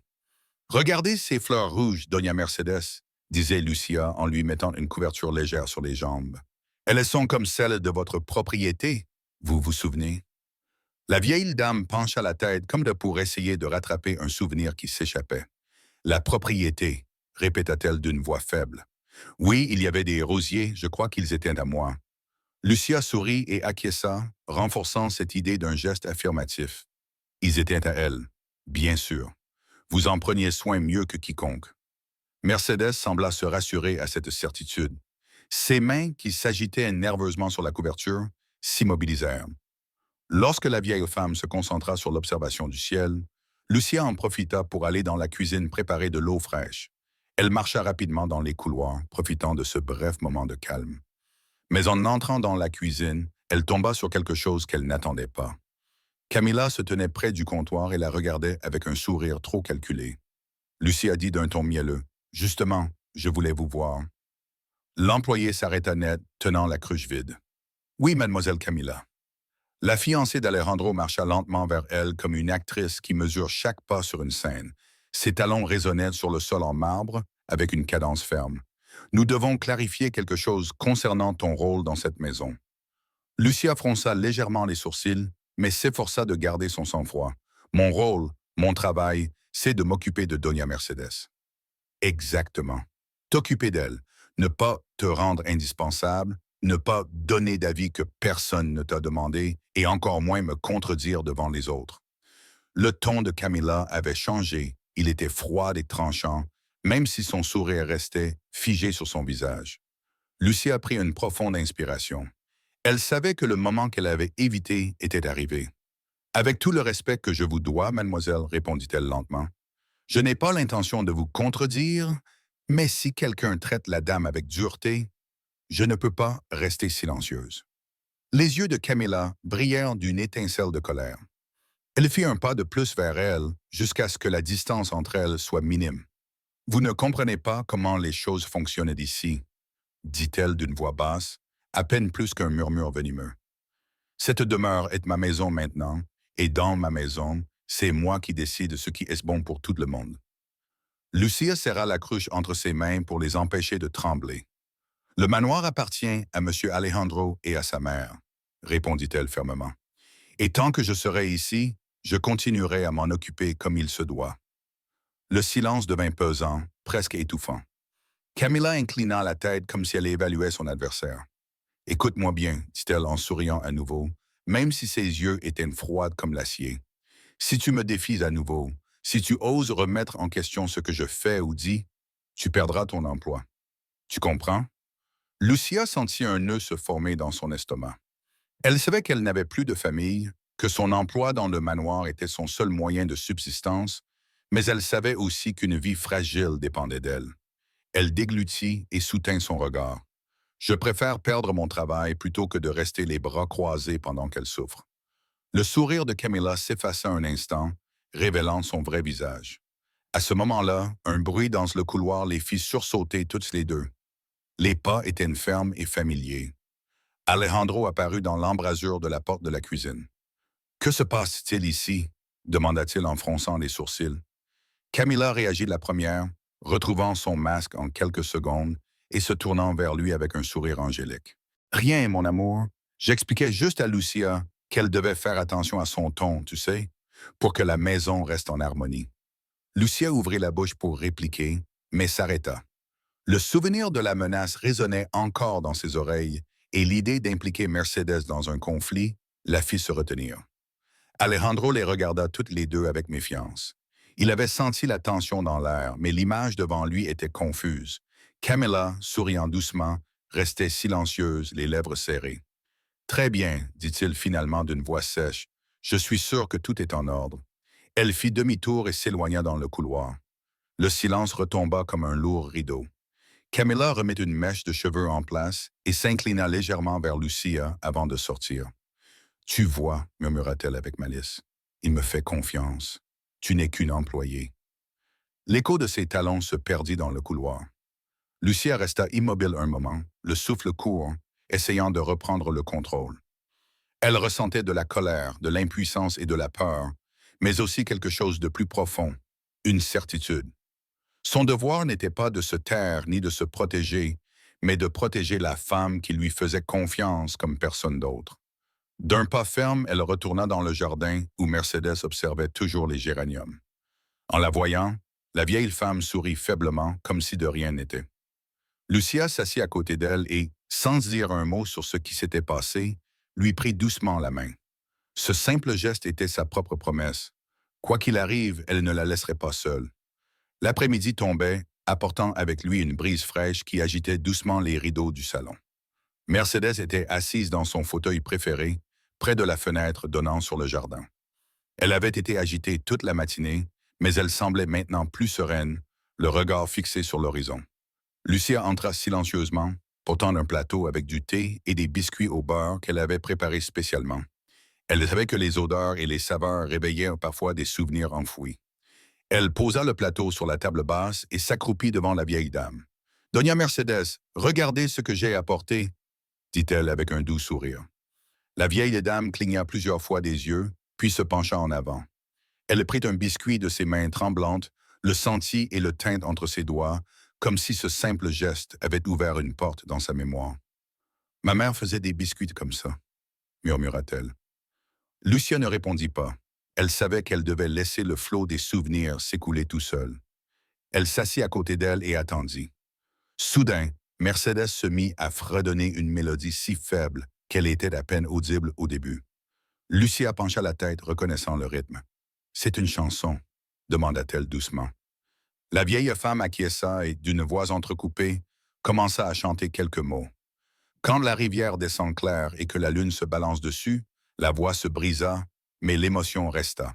Regardez ces fleurs rouges, Doña Mercedes, disait Lucia en lui mettant une couverture légère sur les jambes. Elles sont comme celles de votre propriété, vous vous souvenez? La vieille dame pencha la tête comme pour essayer de rattraper un souvenir qui s'échappait. La propriété, répéta-t-elle d'une voix faible. Oui, il y avait des rosiers, je crois qu'ils étaient à moi. Lucia sourit et acquiesça, renforçant cette idée d'un geste affirmatif. Ils étaient à elle, bien sûr. Vous en preniez soin mieux que quiconque. Mercedes sembla se rassurer à cette certitude. Ses mains, qui s'agitaient nerveusement sur la couverture, s'immobilisèrent. Lorsque la vieille femme se concentra sur l'observation du ciel, Lucia en profita pour aller dans la cuisine préparer de l'eau fraîche. Elle marcha rapidement dans les couloirs, profitant de ce bref moment de calme. Mais en entrant dans la cuisine, elle tomba sur quelque chose qu'elle n'attendait pas. Camilla se tenait près du comptoir et la regardait avec un sourire trop calculé. Lucia dit d'un ton mielleux, « Justement, je voulais vous voir. » L'employé s'arrêta net, tenant la cruche vide. « Oui, mademoiselle Camilla. » La fiancée d'Alejandro marcha lentement vers elle comme une actrice qui mesure chaque pas sur une scène. Ses talons résonnaient sur le sol en marbre avec une cadence ferme. « Nous devons clarifier quelque chose concernant ton rôle dans cette maison. » Lucia fronça légèrement les sourcils, mais s'efforça de garder son sang-froid. « Mon rôle, mon travail, c'est de m'occuper de Doña Mercedes. » Exactement. T'occuper d'elle, ne pas te rendre indispensable, ne pas donner d'avis que personne ne t'a demandé et encore moins me contredire devant les autres. Le ton de Camilla avait changé, il était froid et tranchant, même si son sourire restait figé sur son visage. Lucia prit une profonde inspiration. Elle savait que le moment qu'elle avait évité était arrivé. « Avec tout le respect que je vous dois, mademoiselle, répondit-elle lentement, je n'ai pas l'intention de vous contredire, mais si quelqu'un traite la dame avec dureté, je ne peux pas rester silencieuse. » Les yeux de Camilla brillèrent d'une étincelle de colère. Elle fit un pas de plus vers elle, jusqu'à ce que la distance entre elles soit minime. « Vous ne comprenez pas comment les choses fonctionnent ici, » dit-elle d'une voix basse, à peine plus qu'un murmure venimeux. « Cette demeure est ma maison maintenant, et dans ma maison, c'est moi qui décide ce qui est bon pour tout le monde. » Lucia serra la cruche entre ses mains pour les empêcher de trembler. « Le manoir appartient à M. Alejandro et à sa mère, » répondit-elle fermement. « Et tant que je serai ici, je continuerai à m'en occuper comme il se doit. » Le silence devint pesant, presque étouffant. Camilla inclina la tête comme si elle évaluait son adversaire. « Écoute-moi bien, dit-elle en souriant à nouveau, même si ses yeux étaient froids comme l'acier. Si tu me défies à nouveau, si tu oses remettre en question ce que je fais ou dis, tu perdras ton emploi. Tu comprends? » Lucia sentit un nœud se former dans son estomac. Elle savait qu'elle n'avait plus de famille, que son emploi dans le manoir était son seul moyen de subsistance, mais elle savait aussi qu'une vie fragile dépendait d'elle. Elle déglutit et soutint son regard. « Je préfère perdre mon travail plutôt que de rester les bras croisés pendant qu'elle souffre. » Le sourire de Camilla s'effaça un instant, révélant son vrai visage. À ce moment-là, un bruit dans le couloir les fit sursauter toutes les deux. Les pas étaient fermes et familiers. Alejandro apparut dans l'embrasure de la porte de la cuisine. « Que se passe-t-il ici ?» demanda-t-il en fronçant les sourcils. Camilla réagit la première, retrouvant son masque en quelques secondes et se tournant vers lui avec un sourire angélique. « Rien, mon amour. J'expliquais juste à Lucia qu'elle devait faire attention à son ton, tu sais, pour que la maison reste en harmonie. » Lucia ouvrit la bouche pour répliquer, mais s'arrêta. Le souvenir de la menace résonnait encore dans ses oreilles et l'idée d'impliquer Mercedes dans un conflit la fit se retenir. Alejandro les regarda toutes les deux avec méfiance. Il avait senti la tension dans l'air, mais l'image devant lui était confuse. Camilla, souriant doucement, restait silencieuse, les lèvres serrées. « Très bien, dit-il finalement d'une voix sèche. Je suis sûr que tout est en ordre. » Elle fit demi-tour et s'éloigna dans le couloir. Le silence retomba comme un lourd rideau. Camilla remit une mèche de cheveux en place et s'inclina légèrement vers Lucia avant de sortir. « Tu vois, murmura-t-elle avec malice, il me fait confiance. Tu n'es qu'une employée. » L'écho de ses talons se perdit dans le couloir. Lucia resta immobile un moment, le souffle court, essayant de reprendre le contrôle. Elle ressentait de la colère, de l'impuissance et de la peur, mais aussi quelque chose de plus profond, une certitude. Son devoir n'était pas de se taire ni de se protéger, mais de protéger la femme qui lui faisait confiance comme personne d'autre. D'un pas ferme, elle retourna dans le jardin où Mercedes observait toujours les géraniums. En la voyant, la vieille femme sourit faiblement, comme si de rien n'était. Lucia s'assit à côté d'elle et, sans dire un mot sur ce qui s'était passé, lui prit doucement la main. Ce simple geste était sa propre promesse. Quoi qu'il arrive, elle ne la laisserait pas seule. L'après-midi tombait, apportant avec lui une brise fraîche qui agitait doucement les rideaux du salon. Mercedes était assise dans son fauteuil préféré, près de la fenêtre donnant sur le jardin. Elle avait été agitée toute la matinée, mais elle semblait maintenant plus sereine, le regard fixé sur l'horizon. Lucia entra silencieusement, portant un plateau avec du thé et des biscuits au beurre qu'elle avait préparés spécialement. Elle savait que les odeurs et les saveurs réveillaient parfois des souvenirs enfouis. Elle posa le plateau sur la table basse et s'accroupit devant la vieille dame. « Doña Mercedes, regardez ce que j'ai apporté, » dit-elle avec un doux sourire. La vieille dame cligna plusieurs fois des yeux, puis se pencha en avant. Elle prit un biscuit de ses mains tremblantes, le sentit et le tint entre ses doigts, comme si ce simple geste avait ouvert une porte dans sa mémoire. « Ma mère faisait des biscuits comme ça, » murmura-t-elle. Lucia ne répondit pas. Elle savait qu'elle devait laisser le flot des souvenirs s'écouler tout seul. Elle s'assit à côté d'elle et attendit. Soudain, Mercedes se mit à fredonner une mélodie si faible qu'elle était à peine audible au début. Lucia pencha la tête, reconnaissant le rythme. « C'est une chanson », demanda-t-elle doucement. La vieille femme acquiesça et, d'une voix entrecoupée, commença à chanter quelques mots. Quand la rivière descend claire et que la lune se balance dessus, la voix se brisa, mais l'émotion resta.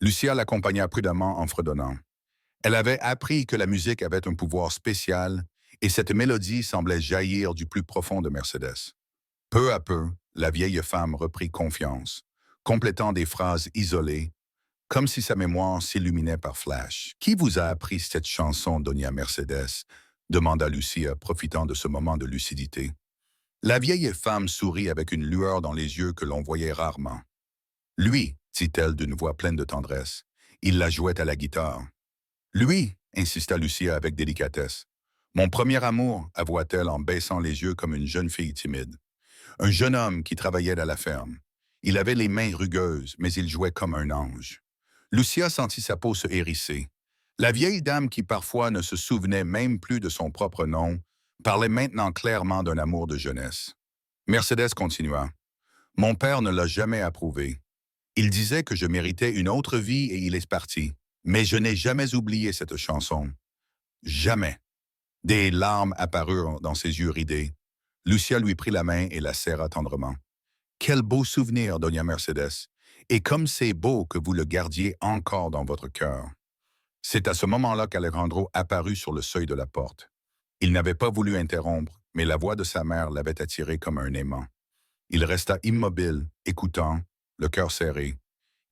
Lucia l'accompagna prudemment en fredonnant. Elle avait appris que la musique avait un pouvoir spécial et cette mélodie semblait jaillir du plus profond de Mercedes. Peu à peu, la vieille femme reprit confiance, complétant des phrases isolées, comme si sa mémoire s'illuminait par flash. « Qui vous a appris cette chanson, Doña Mercedes ?» demanda Lucia, profitant de ce moment de lucidité. La vieille femme sourit avec une lueur dans les yeux que l'on voyait rarement. « Lui, » dit-elle d'une voix pleine de tendresse. « Il la jouait à la guitare. »« Lui, » insista Lucia avec délicatesse. « Mon premier amour, » avoua-t-elle en baissant les yeux comme une jeune fille timide. « Un jeune homme qui travaillait à la ferme. Il avait les mains rugueuses, mais il jouait comme un ange. » Lucia sentit sa peau se hérisser. La vieille dame qui parfois ne se souvenait même plus de son propre nom parlait maintenant clairement d'un amour de jeunesse. Mercedes continua. « Mon père ne l'a jamais approuvé. Il disait que je méritais une autre vie et il est parti. Mais je n'ai jamais oublié cette chanson. Jamais. » Des larmes apparurent dans ses yeux ridés. Lucia lui prit la main et la serra tendrement. « Quel beau souvenir, Doña Mercedes. Et comme c'est beau que vous le gardiez encore dans votre cœur. » C'est à ce moment-là qu'Alejandro apparut sur le seuil de la porte. Il n'avait pas voulu interrompre, mais la voix de sa mère l'avait attiré comme un aimant. Il resta immobile, écoutant, le cœur serré.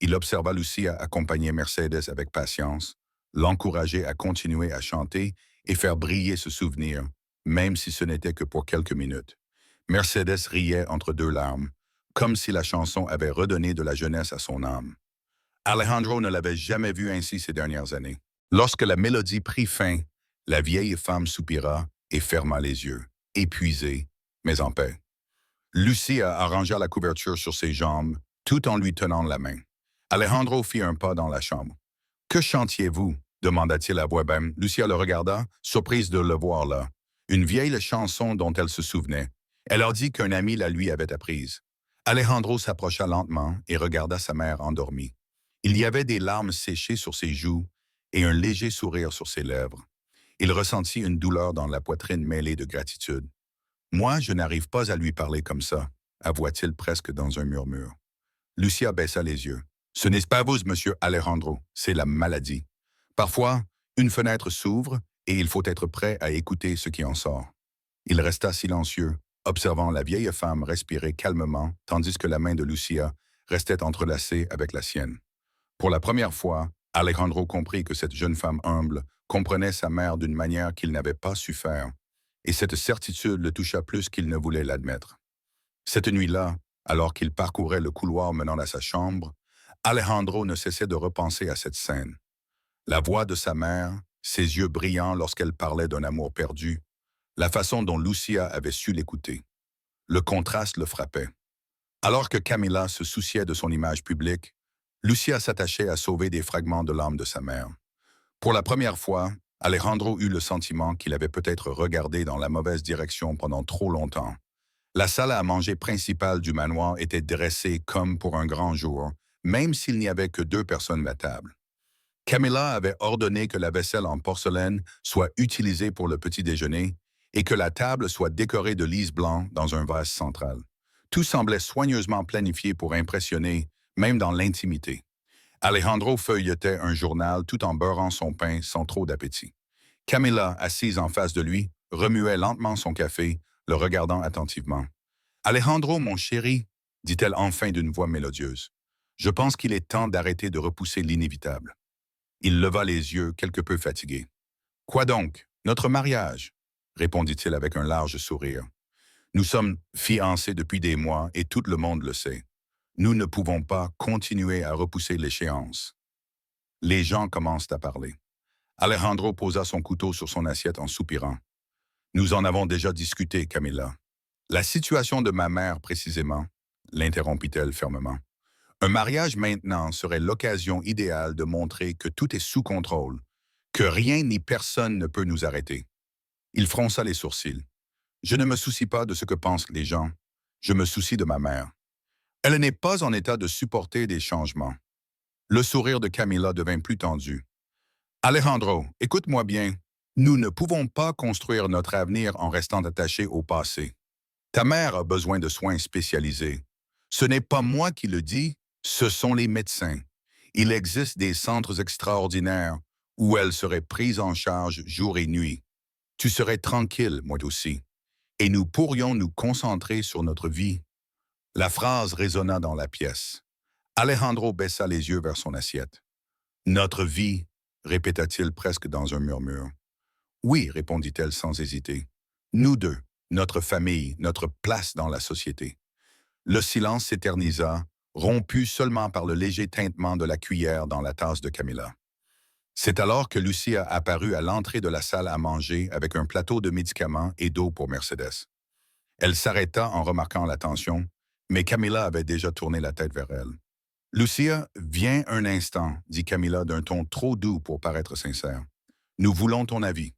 Il observa Lucia accompagner Mercedes avec patience, l'encourager à continuer à chanter et faire briller ce souvenir, même si ce n'était que pour quelques minutes. Mercedes riait entre deux larmes, comme si la chanson avait redonné de la jeunesse à son âme. Alejandro ne l'avait jamais vu ainsi ces dernières années. Lorsque la mélodie prit fin, la vieille femme soupira et ferma les yeux, épuisée, mais en paix. Lucia arrangea la couverture sur ses jambes, tout en lui tenant la main. Alejandro fit un pas dans la chambre. « Que chantiez-vous » demanda-t-il à voix basse. Lucia le regarda, surprise de le voir là. Une vieille chanson dont elle se souvenait. Elle leur dit qu'un ami la lui avait apprise. Alejandro s'approcha lentement et regarda sa mère endormie. Il y avait des larmes séchées sur ses joues et un léger sourire sur ses lèvres. Il ressentit une douleur dans la poitrine mêlée de gratitude. « Moi, je n'arrive pas à lui parler comme ça », avoua-t-il presque dans un murmure. Lucia baissa les yeux. Ce n'est pas vous, monsieur Alejandro, c'est la maladie. Parfois, une fenêtre s'ouvre et il faut être prêt à écouter ce qui en sort. Il resta silencieux, observant la vieille femme respirer calmement, tandis que la main de Lucia restait entrelacée avec la sienne. Pour la première fois, Alejandro comprit que cette jeune femme humble comprenait sa mère d'une manière qu'il n'avait pas su faire, et cette certitude le toucha plus qu'il ne voulait l'admettre. Cette nuit-là, alors qu'il parcourait le couloir menant à sa chambre, Alejandro ne cessait de repenser à cette scène. La voix de sa mère, ses yeux brillants lorsqu'elle parlait d'un amour perdu, la façon dont Lucia avait su l'écouter. Le contraste le frappait. Alors que Camila se souciait de son image publique, Lucia s'attachait à sauver des fragments de l'âme de sa mère. Pour la première fois, Alejandro eut le sentiment qu'il avait peut-être regardé dans la mauvaise direction pendant trop longtemps. La salle à manger principale du manoir était dressée comme pour un grand jour, même s'il n'y avait que 2 personnes à table. Camilla avait ordonné que la vaisselle en porcelaine soit utilisée pour le petit déjeuner et que la table soit décorée de lys blanc dans un vase central. Tout semblait soigneusement planifié pour impressionner, même dans l'intimité. Alejandro feuilletait un journal tout en beurrant son pain sans trop d'appétit. Camilla, assise en face de lui, remuait lentement son café, le regardant attentivement. « Alejandro, mon chéri, dit-elle enfin d'une voix mélodieuse, je pense qu'il est temps d'arrêter de repousser l'inévitable. » Il leva les yeux, quelque peu fatigué. « Quoi donc? Notre mariage ?» répondit-il avec un large sourire. « Nous sommes fiancés depuis des mois et tout le monde le sait. Nous ne pouvons pas continuer à repousser l'échéance. » Les gens commencent à parler. Alejandro posa son couteau sur son assiette en soupirant. « Nous en avons déjà discuté, Camilla. La situation de ma mère, précisément, l'interrompit-elle fermement. Un mariage maintenant serait l'occasion idéale de montrer que tout est sous contrôle, que rien ni personne ne peut nous arrêter. » Il fronça les sourcils. « Je ne me soucie pas de ce que pensent les gens. Je me soucie de ma mère. Elle n'est pas en état de supporter des changements. » Le sourire de Camilla devint plus tendu. « Alejandro, écoute-moi bien. Nous ne pouvons pas construire notre avenir en restant attachés au passé. Ta mère a besoin de soins spécialisés. Ce n'est pas moi qui le dis, ce sont les médecins. Il existe des centres extraordinaires où elle serait prise en charge jour et nuit. Tu serais tranquille, moi aussi. Et nous pourrions nous concentrer sur notre vie. » La phrase résonna dans la pièce. Alejandro baissa les yeux vers son assiette. « Notre vie, répéta-t-il presque dans un murmure. « Oui, répondit-elle sans hésiter. Nous deux, notre famille, notre place dans la société. » Le silence s'éternisa, rompu seulement par le léger tintement de la cuillère dans la tasse de Camilla. C'est alors que Lucia apparut à l'entrée de la salle à manger avec un plateau de médicaments et d'eau pour Mercedes. Elle s'arrêta en remarquant l'attention, mais Camilla avait déjà tourné la tête vers elle. « Lucia, viens un instant, » dit Camilla d'un ton trop doux pour paraître sincère. « Nous voulons ton avis. »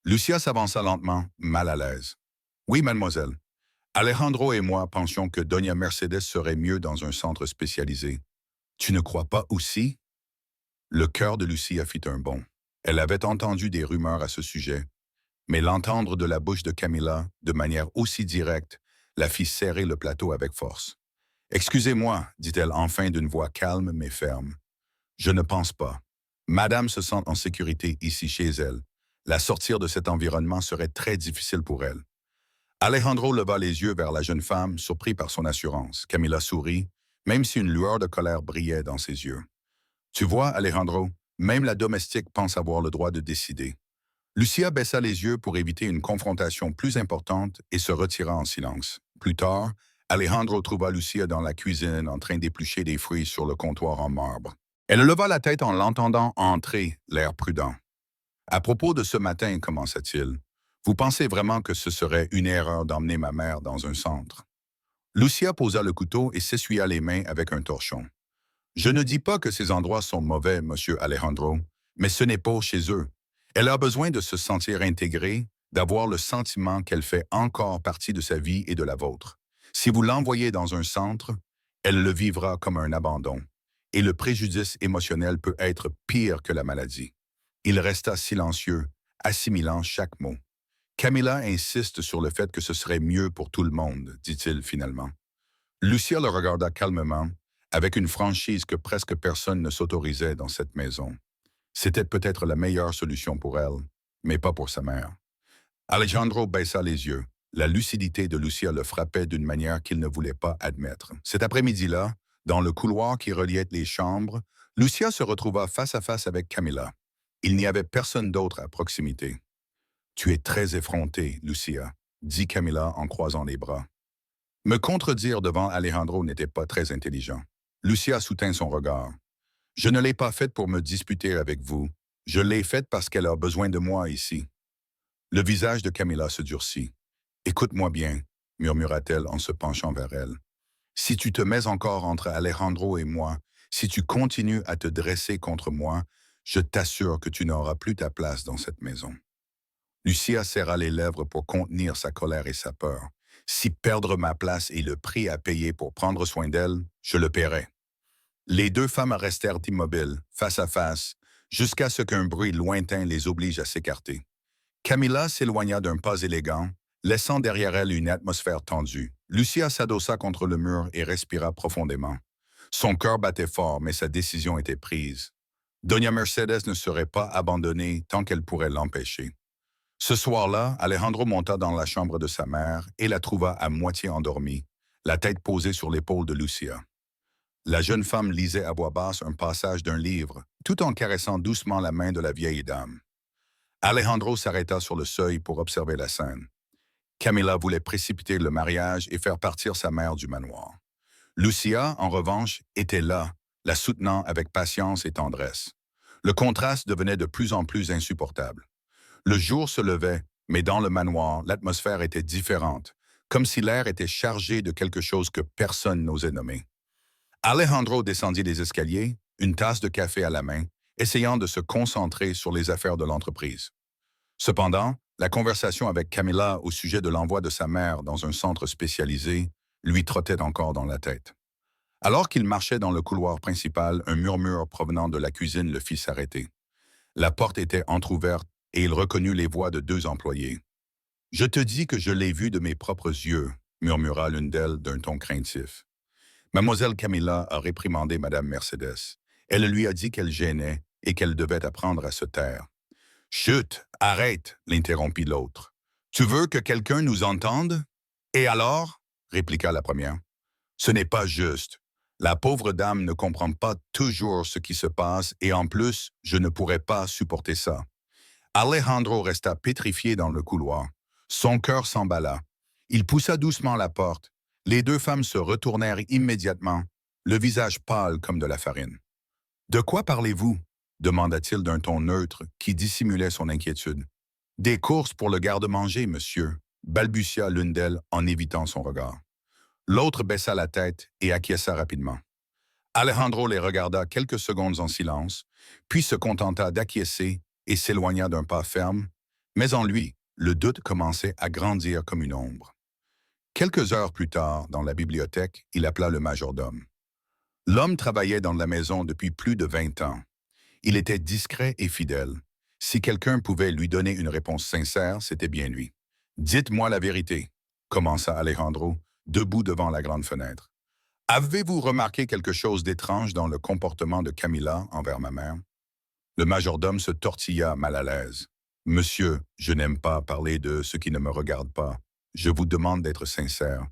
Lucia s'avança lentement, mal à l'aise. « Oui, mademoiselle. Alejandro et moi pensions que Doña Mercedes serait mieux dans un centre spécialisé. Tu ne crois pas aussi? » Le cœur de Lucia fit un bond. Elle avait entendu des rumeurs à ce sujet, mais l'entendre de la bouche de Camilla, de manière aussi directe, la fit serrer le plateau avec force. « Excusez-moi, dit-elle enfin d'une voix calme mais ferme. Je ne pense pas. Madame se sent en sécurité ici chez elle. La sortir de cet environnement serait très difficile pour elle. » Alejandro leva les yeux vers la jeune femme, surpris par son assurance. Camilla sourit, même si une lueur de colère brillait dans ses yeux. « Tu vois, Alejandro, même la domestique pense avoir le droit de décider. » Lucia baissa les yeux pour éviter une confrontation plus importante et se retira en silence. Plus tard, Alejandro trouva Lucia dans la cuisine en train d'éplucher des fruits sur le comptoir en marbre. Elle leva la tête en l'entendant entrer, l'air prudent. « À propos de ce matin, commença-t-il, vous pensez vraiment que ce serait une erreur d'emmener ma mère dans un centre? » Lucia posa le couteau et s'essuya les mains avec un torchon. « Je ne dis pas que ces endroits sont mauvais, monsieur Alejandro, mais ce n'est pas chez eux. Elle a besoin de se sentir intégrée, d'avoir le sentiment qu'elle fait encore partie de sa vie et de la vôtre. Si vous l'envoyez dans un centre, elle le vivra comme un abandon, et le préjudice émotionnel peut être pire que la maladie. » Il resta silencieux, assimilant chaque mot. « Camilla insiste sur le fait que ce serait mieux pour tout le monde, dit-il finalement. » Lucia le regarda calmement, avec une franchise que presque personne ne s'autorisait dans cette maison. C'était peut-être la meilleure solution pour elle, mais pas pour sa mère. Alejandro baissa les yeux. La lucidité de Lucia le frappait d'une manière qu'il ne voulait pas admettre. Cet après-midi-là, dans le couloir qui reliait les chambres, Lucia se retrouva face à face avec Camilla. Il n'y avait personne d'autre à proximité. « Tu es très effrontée, Lucia », dit Camilla en croisant les bras. Me contredire devant Alejandro n'était pas très intelligent. Lucia soutint son regard. « Je ne l'ai pas faite pour me disputer avec vous. Je l'ai faite parce qu'elle a besoin de moi ici. » Le visage de Camilla se durcit. « Écoute-moi bien, » murmura-t-elle en se penchant vers elle. « Si tu te mets encore entre Alejandro et moi, si tu continues à te dresser contre moi, je t'assure que tu n'auras plus ta place dans cette maison. » Lucia serra les lèvres pour contenir sa colère et sa peur. « Si perdre ma place est le prix à payer pour prendre soin d'elle, je le paierai. » Les deux femmes restèrent immobiles, face à face, jusqu'à ce qu'un bruit lointain les oblige à s'écarter. Camilla s'éloigna d'un pas élégant, laissant derrière elle une atmosphère tendue. Lucia s'adossa contre le mur et respira profondément. Son cœur battait fort, mais sa décision était prise. Doña Mercedes ne serait pas abandonnée tant qu'elle pourrait l'empêcher. Ce soir-là, Alejandro monta dans la chambre de sa mère et la trouva à moitié endormie, la tête posée sur l'épaule de Lucia. La jeune femme lisait à voix basse un passage d'un livre, tout en caressant doucement la main de la vieille dame. Alejandro s'arrêta sur le seuil pour observer la scène. Camilla voulait précipiter le mariage et faire partir sa mère du manoir. Lucia, en revanche, était là, la soutenant avec patience et tendresse. Le contraste devenait de plus en plus insupportable. Le jour se levait, mais dans le manoir, l'atmosphère était différente, comme si l'air était chargé de quelque chose que personne n'osait nommer. Alejandro descendit les escaliers, une tasse de café à la main, essayant de se concentrer sur les affaires de l'entreprise. Cependant, la conversation avec Camilla au sujet de l'envoi de sa mère dans un centre spécialisé lui trottait encore dans la tête. Alors qu'il marchait dans le couloir principal, un murmure provenant de la cuisine le fit s'arrêter. La porte était entr'ouverte et il reconnut les voix de deux employés. « Je te dis que je l'ai vu de mes propres yeux », murmura l'une d'elles d'un ton craintif. Mademoiselle Camilla a réprimandé Madame Mercedes. Elle lui a dit qu'elle gênait et qu'elle devait apprendre à se taire. « Chut, arrête !» l'interrompit l'autre. « Tu veux que quelqu'un nous entende? »« Et alors ?» répliqua la première. « Ce n'est pas juste. La pauvre dame ne comprend pas toujours ce qui se passe et en plus, je ne pourrais pas supporter ça. » Alejandro resta pétrifié dans le couloir. Son cœur s'emballa. Il poussa doucement la porte. Les deux femmes se retournèrent immédiatement, le visage pâle comme de la farine. « De quoi parlez-vous » demanda-t-il d'un ton neutre qui dissimulait son inquiétude. « Des courses pour le garde-manger, monsieur » balbutia l'une d'elles en évitant son regard. L'autre baissa la tête et acquiesça rapidement. Alejandro les regarda quelques secondes en silence, puis se contenta d'acquiescer et s'éloigna d'un pas ferme, mais en lui, le doute commençait à grandir comme une ombre. Quelques heures plus tard, dans la bibliothèque, il appela le majordome. L'homme travaillait dans la maison depuis plus de 20 ans. Il était discret et fidèle. Si quelqu'un pouvait lui donner une réponse sincère, c'était bien lui. « Dites-moi la vérité », commença Alejandro, debout devant la grande fenêtre. « Avez-vous remarqué quelque chose d'étrange dans le comportement de Camilla envers ma mère ?» Le majordome se tortilla mal à l'aise. « Monsieur, je n'aime pas parler de ce qui ne me regarde pas. Je vous demande d'être sincère. »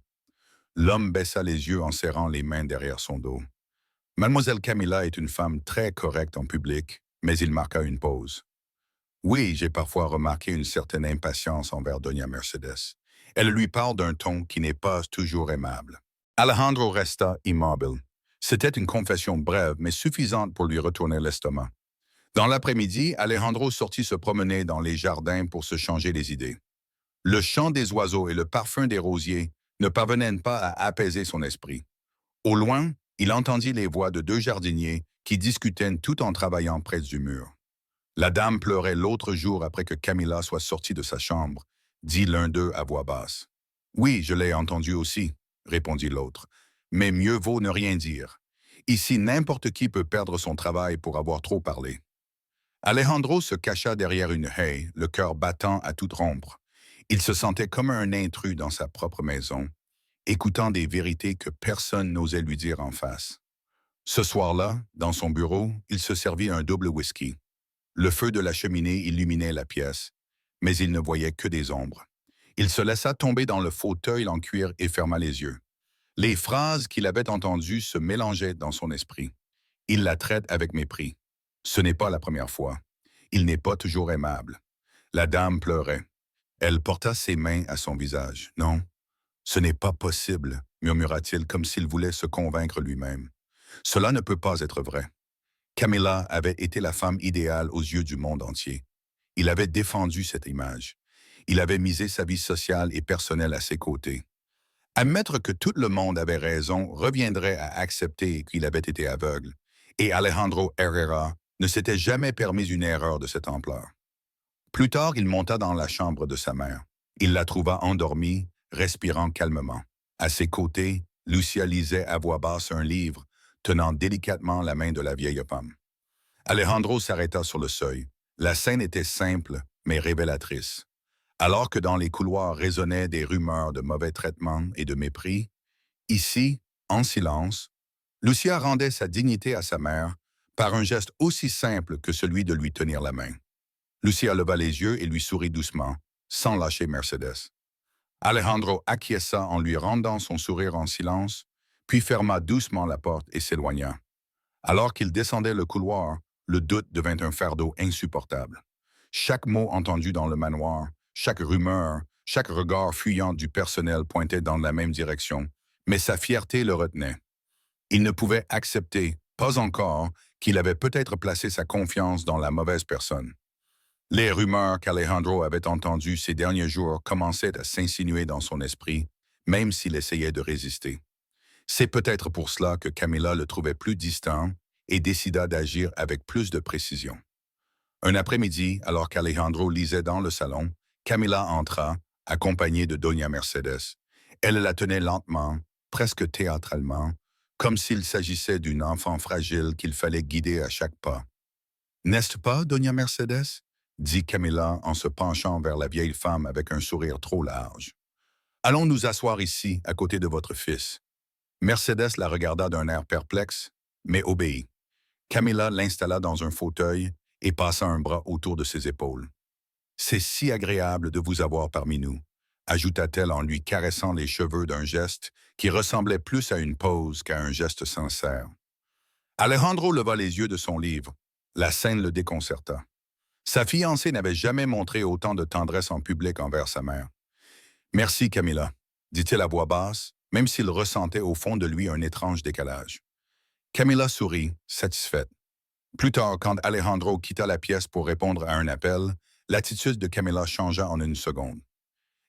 L'homme baissa les yeux en serrant les mains derrière son dos. « Mademoiselle Camilla est une femme très correcte en public, mais il marqua une pause. Oui, j'ai parfois remarqué une certaine impatience envers Doña Mercedes. Elle lui parle d'un ton qui n'est pas toujours aimable. » Alejandro resta immobile. C'était une confession brève, mais suffisante pour lui retourner l'estomac. Dans l'après-midi, Alejandro sortit se promener dans les jardins pour se changer les idées. Le chant des oiseaux et le parfum des rosiers ne parvenaient pas à apaiser son esprit. Au loin, il entendit les voix de deux jardiniers qui discutaient tout en travaillant près du mur. « La dame pleurait l'autre jour après que Camilla soit sortie de sa chambre », dit l'un d'eux à voix basse. « Oui, je l'ai entendu aussi », répondit l'autre. « Mais mieux vaut ne rien dire. Ici, n'importe qui peut perdre son travail pour avoir trop parlé. » Alejandro se cacha derrière une haie, le cœur battant à toute rompre. Il se sentait comme un intrus dans sa propre maison, écoutant des vérités que personne n'osait lui dire en face. Ce soir-là, dans son bureau, il se servit un double whisky. Le feu de la cheminée illuminait la pièce, mais il ne voyait que des ombres. Il se laissa tomber dans le fauteuil en cuir et ferma les yeux. Les phrases qu'il avait entendues se mélangeaient dans son esprit. Il la traite avec mépris. Ce n'est pas la première fois. Il n'est pas toujours aimable. La dame pleurait. Elle porta ses mains à son visage. Non, ce n'est pas possible, murmura-t-il comme s'il voulait se convaincre lui-même. Cela ne peut pas être vrai. Camilla avait été la femme idéale aux yeux du monde entier. Il avait défendu cette image. Il avait misé sa vie sociale et personnelle à ses côtés. Admettre que tout le monde avait raison reviendrait à accepter qu'il avait été aveugle. Et Alejandro Herrera ne s'était jamais permis une erreur de cette ampleur. Plus tard, il monta dans la chambre de sa mère. Il la trouva endormie, respirant calmement. À ses côtés, Lucia lisait à voix basse un livre, tenant délicatement la main de la vieille femme. Alejandro s'arrêta sur le seuil. La scène était simple, mais révélatrice. Alors que dans les couloirs résonnaient des rumeurs de mauvais traitements et de mépris, ici, en silence, Lucia rendait sa dignité à sa mère par un geste aussi simple que celui de lui tenir la main. Lucia leva les yeux et lui sourit doucement, sans lâcher Mercedes. Alejandro acquiesça en lui rendant son sourire en silence, puis ferma doucement la porte et s'éloigna. Alors qu'il descendait le couloir, le doute devint un fardeau insupportable. Chaque mot entendu dans le manoir, chaque rumeur, chaque regard fuyant du personnel pointait dans la même direction, mais sa fierté le retenait. Il ne pouvait accepter, pas encore, qu'il avait peut-être placé sa confiance dans la mauvaise personne. Les rumeurs qu'Alejandro avait entendues ces derniers jours commençaient à s'insinuer dans son esprit, même s'il essayait de résister. C'est peut-être pour cela que Camilla le trouvait plus distant et décida d'agir avec plus de précision. Un après-midi, alors qu'Alejandro lisait dans le salon, Camilla entra, accompagnée de Doña Mercedes. Elle la tenait lentement, presque théâtralement, comme s'il s'agissait d'une enfant fragile qu'il fallait guider à chaque pas. « N'est-ce pas, Doña Mercedes ?» dit Camilla en se penchant vers la vieille femme avec un sourire trop large. « Allons nous asseoir ici, à côté de votre fils. » Mercedes la regarda d'un air perplexe, mais obéit. Camilla l'installa dans un fauteuil et passa un bras autour de ses épaules. « C'est si agréable de vous avoir parmi nous, » ajouta-t-elle en lui caressant les cheveux d'un geste qui ressemblait plus à une pose qu'à un geste sincère. Alejandro leva les yeux de son livre. La scène le déconcerta. Sa fiancée n'avait jamais montré autant de tendresse en public envers sa mère. « Merci, Camilla », dit-il à voix basse, même s'il ressentait au fond de lui un étrange décalage. Camilla sourit, satisfaite. Plus tard, quand Alejandro quitta la pièce pour répondre à un appel, l'attitude de Camilla changea en une seconde.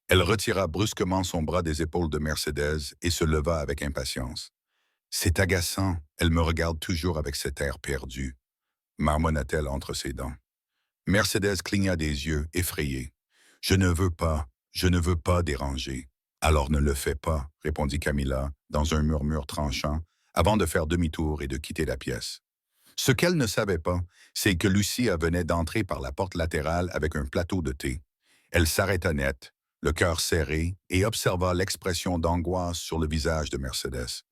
Elle retira brusquement son bras des épaules de Mercedes et se leva avec impatience. « C'est agaçant, elle me regarde toujours avec cet air perdu, » marmonna-t-elle entre ses dents. Mercedes cligna des yeux, effrayée. « Je ne veux pas déranger. »« Alors ne le fais pas, » répondit Camilla, dans un murmure tranchant, avant de faire demi-tour et de quitter la pièce. Ce qu'elle ne savait pas, c'est que Lucia venait d'entrer par la porte latérale avec un plateau de thé. Elle s'arrêta net, le cœur serré, et observa l'expression d'angoisse sur le visage de Mercedes.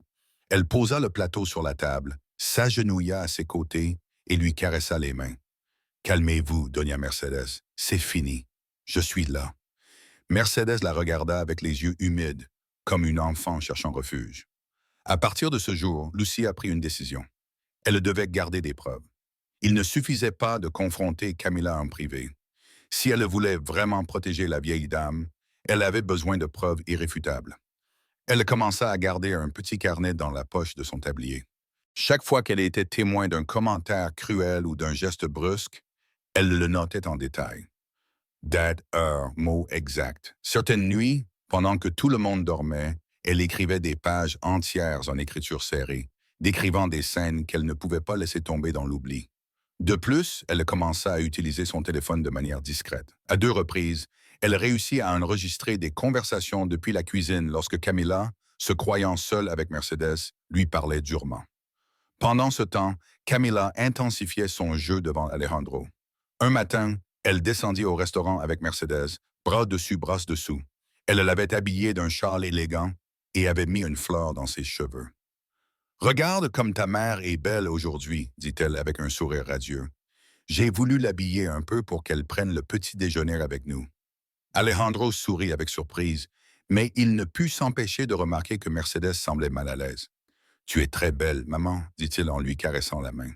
Elle posa le plateau sur la table, s'agenouilla à ses côtés et lui caressa les mains. « Calmez-vous, Doña Mercedes, c'est fini. Je suis là. » Mercedes la regarda avec les yeux humides, comme une enfant cherchant refuge. À partir de ce jour, Lucia a pris une décision. Elle devait garder des preuves. Il ne suffisait pas de confronter Camilla en privé. Si elle voulait vraiment protéger la vieille dame, elle avait besoin de preuves irréfutables. Elle commença à garder un petit carnet dans la poche de son tablier. Chaque fois qu'elle était témoin d'un commentaire cruel ou d'un geste brusque, elle le notait en détail. Date, heure, mot exact. Certaines nuits, pendant que tout le monde dormait, elle écrivait des pages entières en écriture serrée, décrivant des scènes qu'elle ne pouvait pas laisser tomber dans l'oubli. De plus, elle commença à utiliser son téléphone de manière discrète. À 2 reprises, elle réussit à enregistrer des conversations depuis la cuisine lorsque Camilla, se croyant seule avec Mercedes, lui parlait durement. Pendant ce temps, Camilla intensifiait son jeu devant Alejandro. Un matin, elle descendit au restaurant avec Mercedes, bras dessus, bras dessous. Elle l'avait habillée d'un châle élégant et avait mis une fleur dans ses cheveux. « Regarde comme ta mère est belle aujourd'hui, dit-elle avec un sourire radieux. J'ai voulu l'habiller un peu pour qu'elle prenne le petit déjeuner avec nous. Alejandro sourit avec surprise, mais il ne put s'empêcher de remarquer que Mercedes semblait mal à l'aise. Tu es très belle, maman, dit-il en lui caressant la main.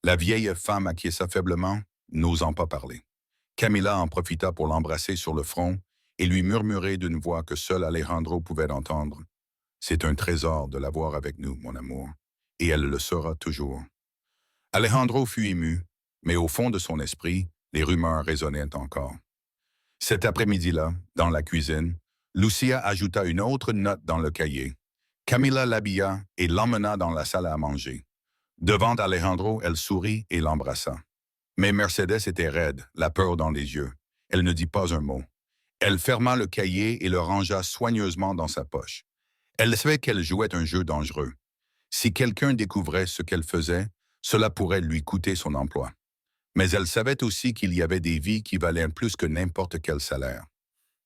La vieille femme acquiesça faiblement, n'osant pas parler. Camila en profita pour l'embrasser sur le front et lui murmurer d'une voix que seul Alejandro pouvait entendre. C'est un trésor de l'avoir avec nous, mon amour, et elle le sera toujours. Alejandro fut ému, mais au fond de son esprit, les rumeurs résonnaient encore. Cet après-midi-là, dans la cuisine, Lucia ajouta une autre note dans le cahier. Camila l'habilla et l'emmena dans la salle à manger. Devant Alejandro, elle sourit et l'embrassa. Mais Mercedes était raide, la peur dans les yeux. Elle ne dit pas un mot. Elle ferma le cahier et le rangea soigneusement dans sa poche. Elle savait qu'elle jouait un jeu dangereux. Si quelqu'un découvrait ce qu'elle faisait, cela pourrait lui coûter son emploi. Mais elle savait aussi qu'il y avait des vies qui valaient plus que n'importe quel salaire.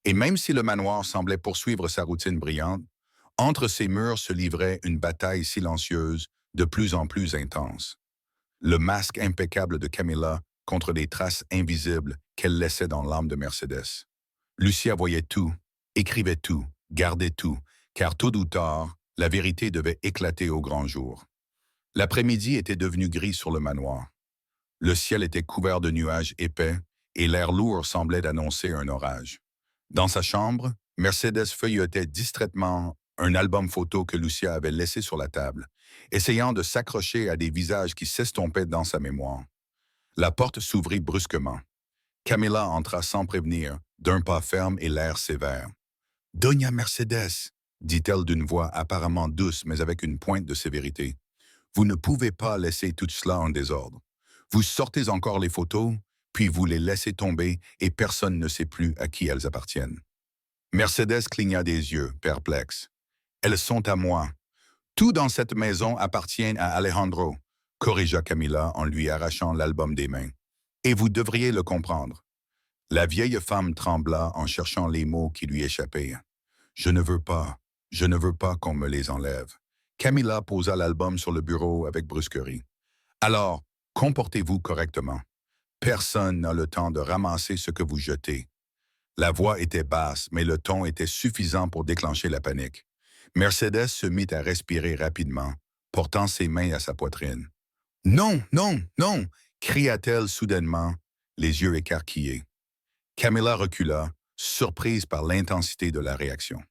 Et même si le manoir semblait poursuivre sa routine brillante, entre ses murs se livrait une bataille silencieuse de plus en plus intense. Le masque impeccable de Camilla contre les traces invisibles qu'elle laissait dans l'âme de Mercedes. Lucia voyait tout, écrivait tout, gardait tout, car tôt ou tard, la vérité devait éclater au grand jour. L'après-midi était devenu gris sur le manoir. Le ciel était couvert de nuages épais et l'air lourd semblait annoncer un orage. Dans sa chambre, Mercedes feuilletait distraitement un album photo que Lucia avait laissé sur la table, essayant de s'accrocher à des visages qui s'estompaient dans sa mémoire. La porte s'ouvrit brusquement. Camila entra sans prévenir, d'un pas ferme et l'air sévère. « Doña Mercedes !» dit-elle d'une voix apparemment douce mais avec une pointe de sévérité. « Vous ne pouvez pas laisser tout cela en désordre. Vous sortez encore les photos, puis vous les laissez tomber et personne ne sait plus à qui elles appartiennent. » Mercedes cligna des yeux, perplexe. « Elles sont à moi. Tout dans cette maison appartient à Alejandro, » corrigea Camila en lui arrachant l'album des mains. « Et vous devriez le comprendre. » La vieille femme trembla en cherchant les mots qui lui échappaient. « Je ne veux pas qu'on me les enlève. » Camila posa l'album sur le bureau avec brusquerie. « Alors, comportez-vous correctement. Personne n'a le temps de ramasser ce que vous jetez. » La voix était basse, mais le ton était suffisant pour déclencher la panique. Mercedes se mit à respirer rapidement, portant ses mains à sa poitrine. « Non, non, non !» cria-t-elle soudainement, les yeux écarquillés. Camila recula, surprise par l'intensité de la réaction.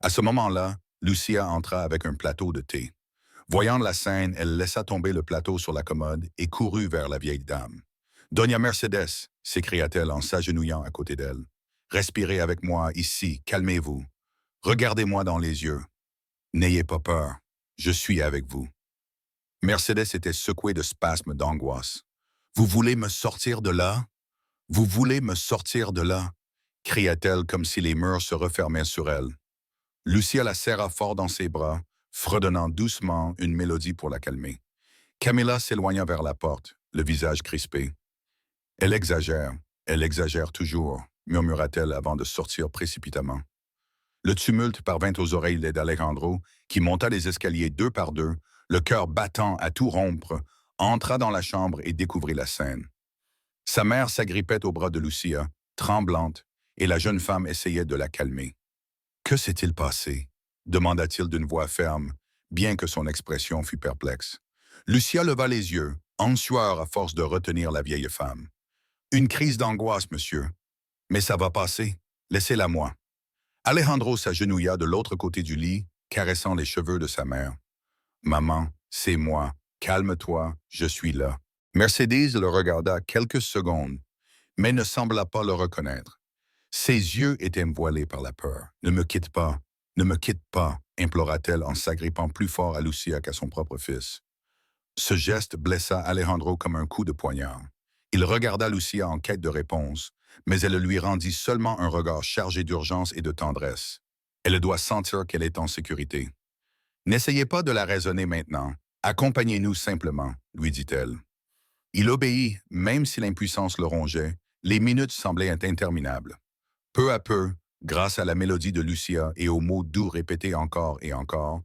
À ce moment-là, Lucia entra avec un plateau de thé. Voyant la scène, elle laissa tomber le plateau sur la commode et courut vers la vieille dame. « Doña Mercedes !» s'écria-t-elle en s'agenouillant à côté d'elle. « Respirez avec moi ici, calmez-vous. Regardez-moi dans les yeux. N'ayez pas peur, je suis avec vous. » Mercedes était secouée de spasmes d'angoisse. « Vous voulez me sortir de là? Vous voulez me sortir de là ?» cria-t-elle comme si les murs se refermaient sur elle. Lucia la serra fort dans ses bras, fredonnant doucement une mélodie pour la calmer. Camila s'éloigna vers la porte, le visage crispé. « Elle exagère toujours », murmura-t-elle avant de sortir précipitamment. Le tumulte parvint aux oreilles d'Alejandro, qui monta les escaliers deux par deux, le cœur battant à tout rompre, entra dans la chambre et découvrit la scène. Sa mère s'agrippait au bras de Lucia, tremblante, et la jeune femme essayait de la calmer. « Que s'est-il passé ?» demanda-t-il d'une voix ferme, bien que son expression fût perplexe. Lucia leva les yeux, en sueur à force de retenir la vieille femme. « Une crise d'angoisse, monsieur. Mais ça va passer. Laissez-la moi. » Alejandro s'agenouilla de l'autre côté du lit, caressant les cheveux de sa mère. « Maman, c'est moi. Calme-toi, je suis là. » Mercedes le regarda quelques secondes, mais ne sembla pas le reconnaître. Ses yeux étaient voilés par la peur. « Ne me quitte pas, ne me quitte pas » implora-t-elle en s'agrippant plus fort à Lucia qu'à son propre fils. Ce geste blessa Alejandro comme un coup de poignard. Il regarda Lucia en quête de réponse, mais elle lui rendit seulement un regard chargé d'urgence et de tendresse. Elle doit sentir qu'elle est en sécurité. « N'essayez pas de la raisonner maintenant. Accompagnez-nous simplement, » lui dit-elle. Il obéit, même si l'impuissance le rongeait, les minutes semblaient interminables. Peu à peu, grâce à la mélodie de Lucia et aux mots doux répétés encore et encore,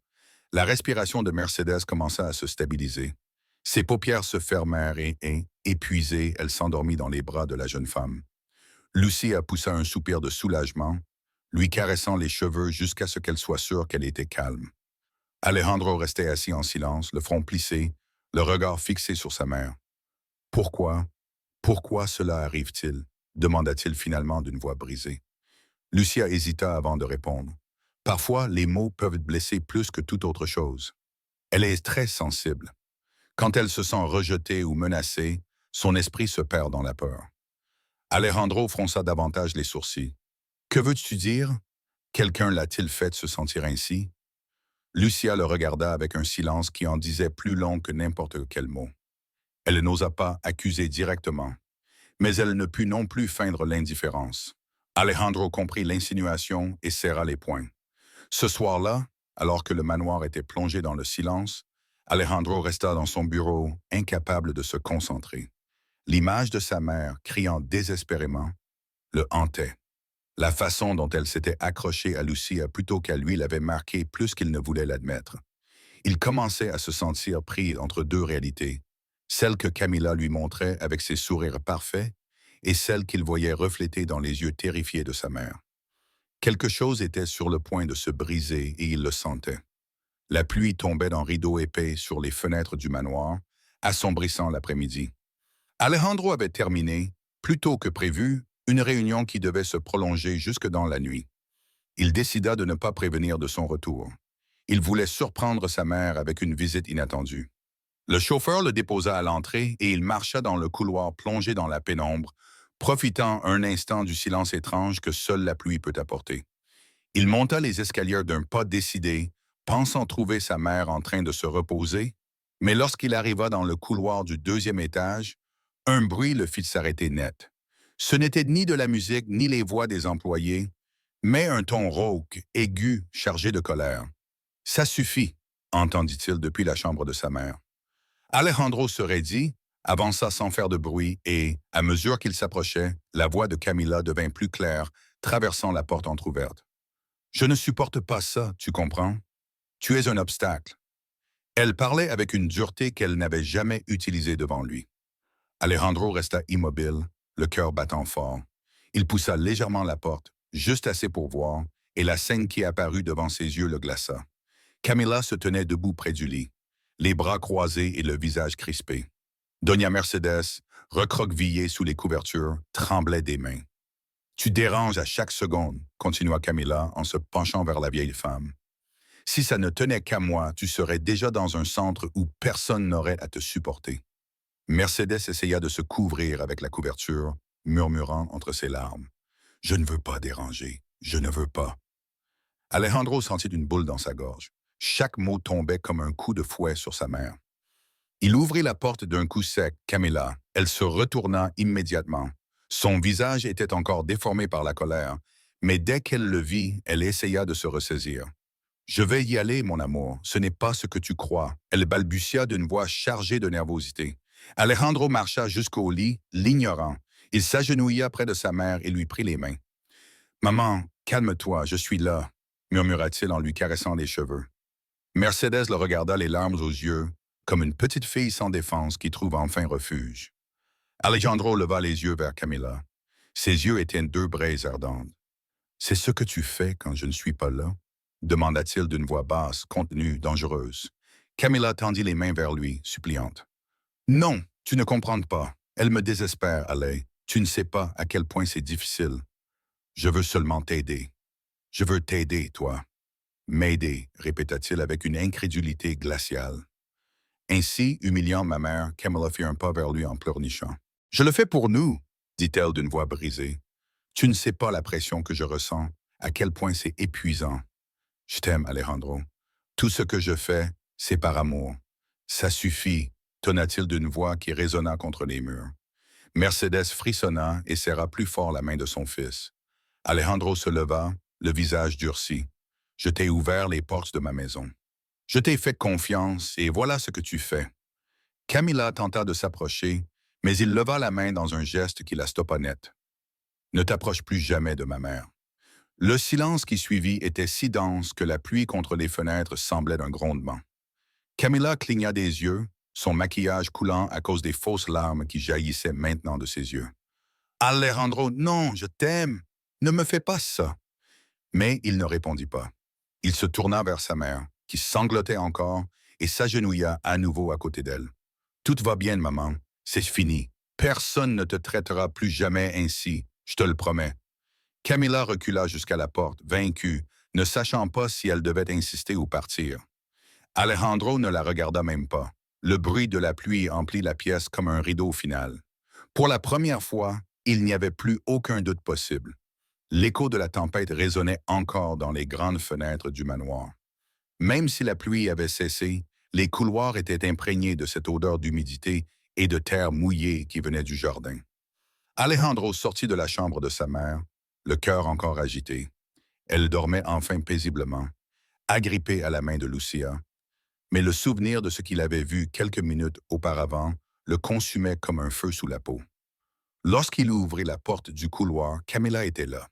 La respiration de Mercedes commença à se stabiliser. Ses paupières se fermèrent et, épuisée, elle s'endormit dans les bras de la jeune femme. Lucia poussa un soupir de soulagement, lui caressant les cheveux jusqu'à ce qu'elle soit sûre qu'elle était calme. Alejandro restait assis en silence, le front plissé, le regard fixé sur sa mère. « Pourquoi? Pourquoi cela arrive-t-il » demanda-t-il finalement d'une voix brisée. Lucia hésita avant de répondre. Parfois, les mots peuvent blesser plus que toute autre chose. Elle est très sensible. Quand elle se sent rejetée ou menacée, son esprit se perd dans la peur. Alejandro fronça davantage les sourcils. « Que veux-tu dire? Quelqu'un l'a-t-il fait se sentir ainsi ?» Lucia le regarda avec un silence qui en disait plus long que n'importe quel mot. Elle n'osa pas accuser directement, mais elle ne put non plus feindre l'indifférence. Alejandro comprit l'insinuation et serra les poings. Ce soir-là, alors que le manoir était plongé dans le silence, Alejandro resta dans son bureau, incapable de se concentrer. L'image de sa mère, criant désespérément, le hantait. La façon dont elle s'était accrochée à Lucia plutôt qu'à lui l'avait marqué plus qu'il ne voulait l'admettre. Il commençait à se sentir pris entre deux réalités, celle que Camilla lui montrait avec ses sourires parfaits et celle qu'il voyait reflétée dans les yeux terrifiés de sa mère. Quelque chose était sur le point de se briser et il le sentait. La pluie tombait en rideaux épais sur les fenêtres du manoir, assombrissant l'après-midi. Alejandro avait terminé, plus tôt que prévu, une réunion qui devait se prolonger jusque dans la nuit. Il décida de ne pas prévenir de son retour. Il voulait surprendre sa mère avec une visite inattendue. Le chauffeur le déposa à l'entrée et il marcha dans le couloir plongé dans la pénombre, profitant un instant du silence étrange que seule la pluie peut apporter. Il monta les escaliers d'un pas décidé, pensant trouver sa mère en train de se reposer, mais lorsqu'il arriva dans le couloir du deuxième étage, un bruit le fit s'arrêter net. Ce n'était ni de la musique ni les voix des employés, mais un ton rauque, aigu, chargé de colère. « Ça suffit », entendit-il depuis la chambre de sa mère. Alejandro se raidit, avança sans faire de bruit et, à mesure qu'il s'approchait, la voix de Camilla devint plus claire, traversant la porte entr'ouverte. « Je ne supporte pas ça, tu comprends? Tu es un obstacle. » Elle parlait avec une dureté qu'elle n'avait jamais utilisée devant lui. Alejandro resta immobile, le cœur battant fort. Il poussa légèrement la porte, juste assez pour voir, et la scène qui apparut devant ses yeux le glaça. Camilla se tenait debout près du lit, les bras croisés et le visage crispé. Doña Mercedes, recroquevillée sous les couvertures, tremblait des mains. « Tu déranges à chaque seconde », continua Camilla en se penchant vers la vieille femme. « Si ça ne tenait qu'à moi, tu serais déjà dans un centre où personne n'aurait à te supporter. » Mercedes essaya de se couvrir avec la couverture, murmurant entre ses larmes. « Je ne veux pas déranger, je ne veux pas. » Alejandro sentit une boule dans sa gorge. Chaque mot tombait comme un coup de fouet sur sa mère. Il ouvrit la porte d'un coup sec, Camilla. Elle se retourna immédiatement. Son visage était encore déformé par la colère, mais dès qu'elle le vit, elle essaya de se ressaisir. « Je vais y aller, mon amour, ce n'est pas ce que tu crois. » Elle balbutia d'une voix chargée de nervosité. Alejandro marcha jusqu'au lit, l'ignorant. Il s'agenouilla près de sa mère et lui prit les mains. « Maman, calme-toi, je suis là, » murmura-t-il en lui caressant les cheveux. Mercedes le regarda les larmes aux yeux, comme une petite fille sans défense qui trouve enfin refuge. Alejandro leva les yeux vers Camilla. Ses yeux étaient deux braises ardentes. « C'est ce que tu fais quand je ne suis pas là ?» demanda-t-il d'une voix basse, contenue, dangereuse. Camilla tendit les mains vers lui, suppliante. « Non, tu ne comprends pas. Elle me désespère, Ale. Tu ne sais pas à quel point c'est difficile. Je veux seulement t'aider. Je veux t'aider, toi. »« M'aider, » répéta-t-il avec une incrédulité glaciale. Ainsi, humiliant ma mère, Camilla fit un pas vers lui en pleurnichant. « Je le fais pour nous, » dit-elle d'une voix brisée. « Tu ne sais pas la pression que je ressens, à quel point c'est épuisant. Je t'aime, Alejandro. Tout ce que je fais, c'est par amour. Ça suffit, » tonna-t-il d'une voix qui résonna contre les murs. Mercedes frissonna et serra plus fort la main de son fils. Alejandro se leva, le visage durci. « Je t'ai ouvert les portes de ma maison. Je t'ai fait confiance et voilà ce que tu fais. » Camilla tenta de s'approcher, mais il leva la main dans un geste qui la stoppa net. « Ne t'approche plus jamais de ma mère. Le silence qui suivit était si dense que la pluie contre les fenêtres semblait d'un grondement. Camilla cligna des yeux, son maquillage coulant à cause des fausses larmes qui jaillissaient maintenant de ses yeux. Alejandro, non, je t'aime. Ne me fais pas ça. Mais il ne répondit pas. Il se tourna vers sa mère, qui sanglotait encore, et s'agenouilla à nouveau à côté d'elle. Tout va bien, maman. C'est fini. Personne ne te traitera plus jamais ainsi, je te le promets. Camilla recula jusqu'à la porte, vaincue, ne sachant pas si elle devait insister ou partir. Alejandro ne la regarda même pas. Le bruit de la pluie emplit la pièce comme un rideau final. Pour la première fois, il n'y avait plus aucun doute possible. L'écho de la tempête résonnait encore dans les grandes fenêtres du manoir. Même si la pluie avait cessé, les couloirs étaient imprégnés de cette odeur d'humidité et de terre mouillée qui venait du jardin. Alejandro sortit de la chambre de sa mère, le cœur encore agité. Elle dormait enfin paisiblement, agrippée à la main de Lucia, mais le souvenir de ce qu'il avait vu quelques minutes auparavant le consumait comme un feu sous la peau. Lorsqu'il ouvrit la porte du couloir, Camilla était là.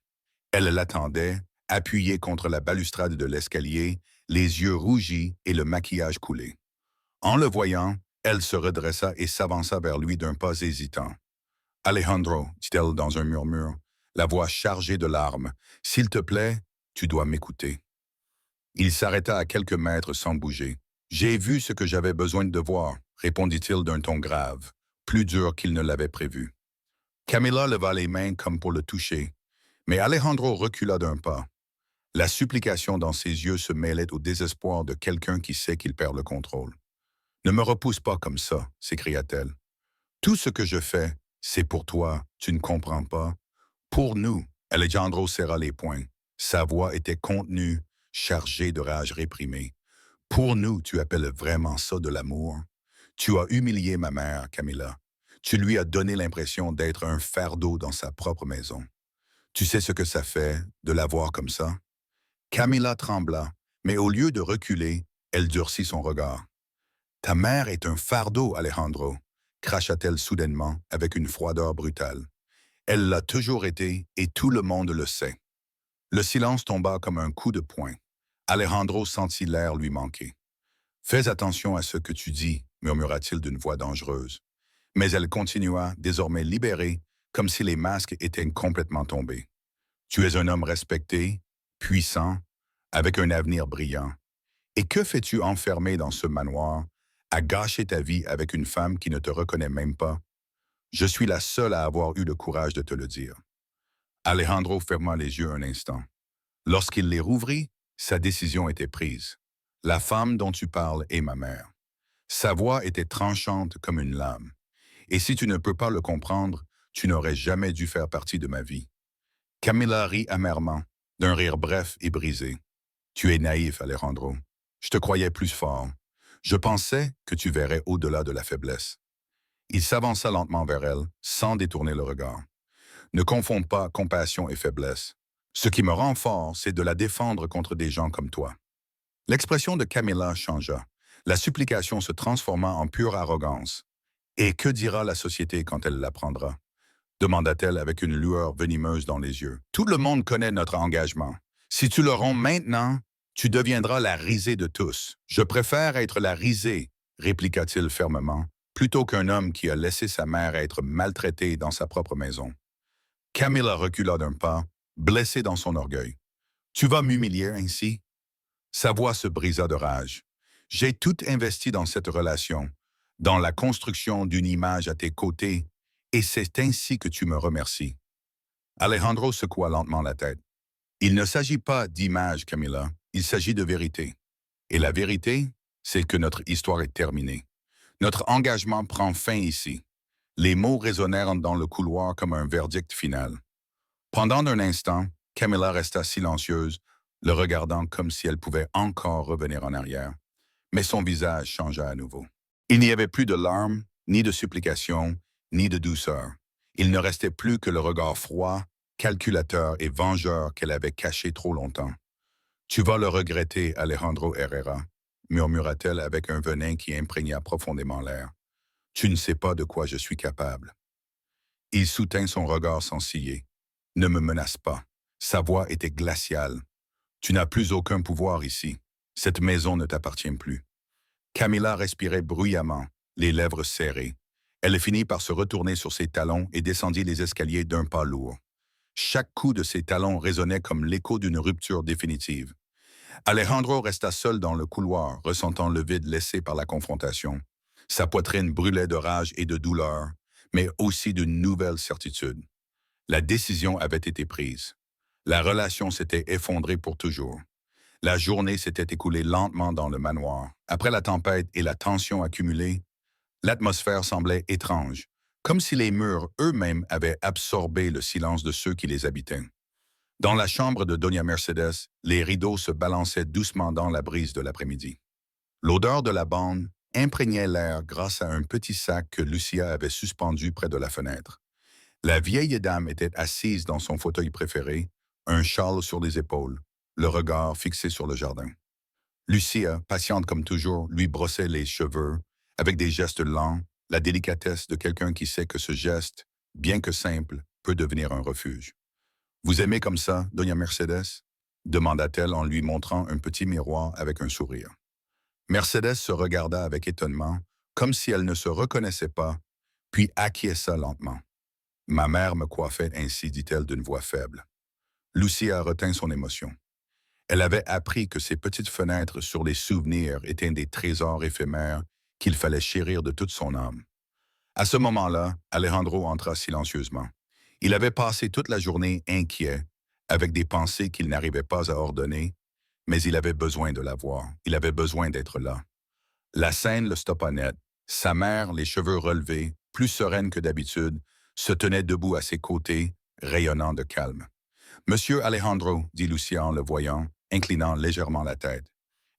Elle l'attendait, appuyée contre la balustrade de l'escalier, les yeux rougis et le maquillage coulé. En le voyant, elle se redressa et s'avança vers lui d'un pas hésitant. « Alejandro, dit-elle dans un murmure, la voix chargée de larmes, « s'il te plaît, tu dois m'écouter. » Il s'arrêta à quelques mètres sans bouger. « J'ai vu ce que j'avais besoin de voir, » répondit-il d'un ton grave, plus dur qu'il ne l'avait prévu. Camilla leva les mains comme pour le toucher, mais Alejandro recula d'un pas. La supplication dans ses yeux se mêlait au désespoir de quelqu'un qui sait qu'il perd le contrôle. « Ne me repousse pas comme ça, » s'écria-t-elle. « Tout ce que je fais, c'est pour toi, tu ne comprends pas. Pour nous. » Alejandro serra les poings. Sa voix était contenue, chargée de rage réprimée. « Pour nous, tu appelles vraiment ça de l'amour? Tu as humilié ma mère, Camilla. Tu lui as donné l'impression d'être un fardeau dans sa propre maison. Tu sais ce que ça fait de la voir comme ça? » Camilla trembla, mais au lieu de reculer, elle durcit son regard. « Ta mère est un fardeau, Alejandro, » cracha-t-elle soudainement avec une froideur brutale. « Elle l'a toujours été et tout le monde le sait. » Le silence tomba comme un coup de poing. Alejandro sentit l'air lui manquer. « Fais attention à ce que tu dis, » murmura-t-il d'une voix dangereuse. Mais elle continua, désormais libérée, comme si les masques étaient complètement tombés. « Tu es un homme respecté, puissant, avec un avenir brillant. Et que fais-tu enfermé dans ce manoir, à gâcher ta vie avec une femme qui ne te reconnaît même pas? Je suis la seule à avoir eu le courage de te le dire. » Alejandro ferma les yeux un instant. Lorsqu'il les rouvrit, sa décision était prise. « La femme dont tu parles est ma mère. » Sa voix était tranchante comme une lame. « Et si tu ne peux pas le comprendre, tu n'aurais jamais dû faire partie de ma vie. » Camilla rit amèrement, d'un rire bref et brisé. « Tu es naïf, Alejandro. Je te croyais plus fort. Je pensais que tu verrais au-delà de la faiblesse. » Il s'avança lentement vers elle, sans détourner le regard. « Ne confonds pas compassion et faiblesse. Ce qui me rend fort, c'est de la défendre contre des gens comme toi. » L'expression de Camilla changea. La supplication se transforma en pure arrogance. « Et que dira la société quand elle l'apprendra? » demanda-t-elle avec une lueur venimeuse dans les yeux. « Tout le monde connaît notre engagement. Si tu le romps maintenant, tu deviendras la risée de tous. Je préfère être la risée, » répliqua-t-il fermement, plutôt qu'un homme qui a laissé sa mère être maltraitée dans sa propre maison. Camilla recula d'un pas, blessée dans son orgueil. « Tu vas m'humilier ainsi? » Sa voix se brisa de rage. « J'ai tout investi dans cette relation, dans la construction d'une image à tes côtés, et c'est ainsi que tu me remercies. » Alejandro secoua lentement la tête. « Il ne s'agit pas d'image, Camilla, il s'agit de vérité. Et la vérité, c'est que notre histoire est terminée. Notre engagement prend fin ici. » Les mots résonnèrent dans le couloir comme un verdict final. Pendant un instant, Camilla resta silencieuse, le regardant comme si elle pouvait encore revenir en arrière. Mais son visage changea à nouveau. Il n'y avait plus de larmes, ni de supplications, ni de douceur. Il ne restait plus que le regard froid, calculateur et vengeur qu'elle avait caché trop longtemps. « Tu vas le regretter, Alejandro Herrera, » murmura-t-elle avec un venin qui imprégna profondément l'air. « Tu ne sais pas de quoi je suis capable. » Il soutint son regard sans ciller. « Ne me menace pas. Sa voix était glaciale. Tu n'as plus aucun pouvoir ici. Cette maison ne t'appartient plus. Camilla respirait bruyamment, les lèvres serrées. Elle finit par se retourner sur ses talons et descendit les escaliers d'un pas lourd. Chaque coup de ses talons résonnait comme l'écho d'une rupture définitive. Alejandro resta seul dans le couloir, ressentant le vide laissé par la confrontation. Sa poitrine brûlait de rage et de douleur, mais aussi d'une nouvelle certitude. La décision avait été prise. La relation s'était effondrée pour toujours. La journée s'était écoulée lentement dans le manoir. Après la tempête et la tension accumulée, l'atmosphère semblait étrange, comme si les murs eux-mêmes avaient absorbé le silence de ceux qui les habitaient. Dans la chambre de Doña Mercedes, les rideaux se balançaient doucement dans la brise de l'après-midi. L'odeur de la bande imprégnait l'air grâce à un petit sac que Lucia avait suspendu près de la fenêtre. La vieille dame était assise dans son fauteuil préféré, un châle sur les épaules, le regard fixé sur le jardin. Lucia, patiente comme toujours, lui brossait les cheveux, avec des gestes lents, la délicatesse de quelqu'un qui sait que ce geste, bien que simple, peut devenir un refuge. « Vous aimez comme ça, Doña Mercedes ?» demanda-t-elle en lui montrant un petit miroir avec un sourire. Mercedes se regarda avec étonnement, comme si elle ne se reconnaissait pas, puis acquiesça lentement. « Ma mère me coiffait ainsi, dit-elle d'une voix faible. » Lucia retint son émotion. Elle avait appris que ces petites fenêtres sur les souvenirs étaient des trésors éphémères qu'il fallait chérir de toute son âme. À ce moment-là, Alejandro entra silencieusement. Il avait passé toute la journée inquiet, avec des pensées qu'il n'arrivait pas à ordonner, mais il avait besoin de la voir, il avait besoin d'être là. La scène le stoppa net. Sa mère, les cheveux relevés, plus sereine que d'habitude, se tenait debout à ses côtés, rayonnant de calme. « Monsieur Alejandro, dit Lucia en le voyant, inclinant légèrement la tête.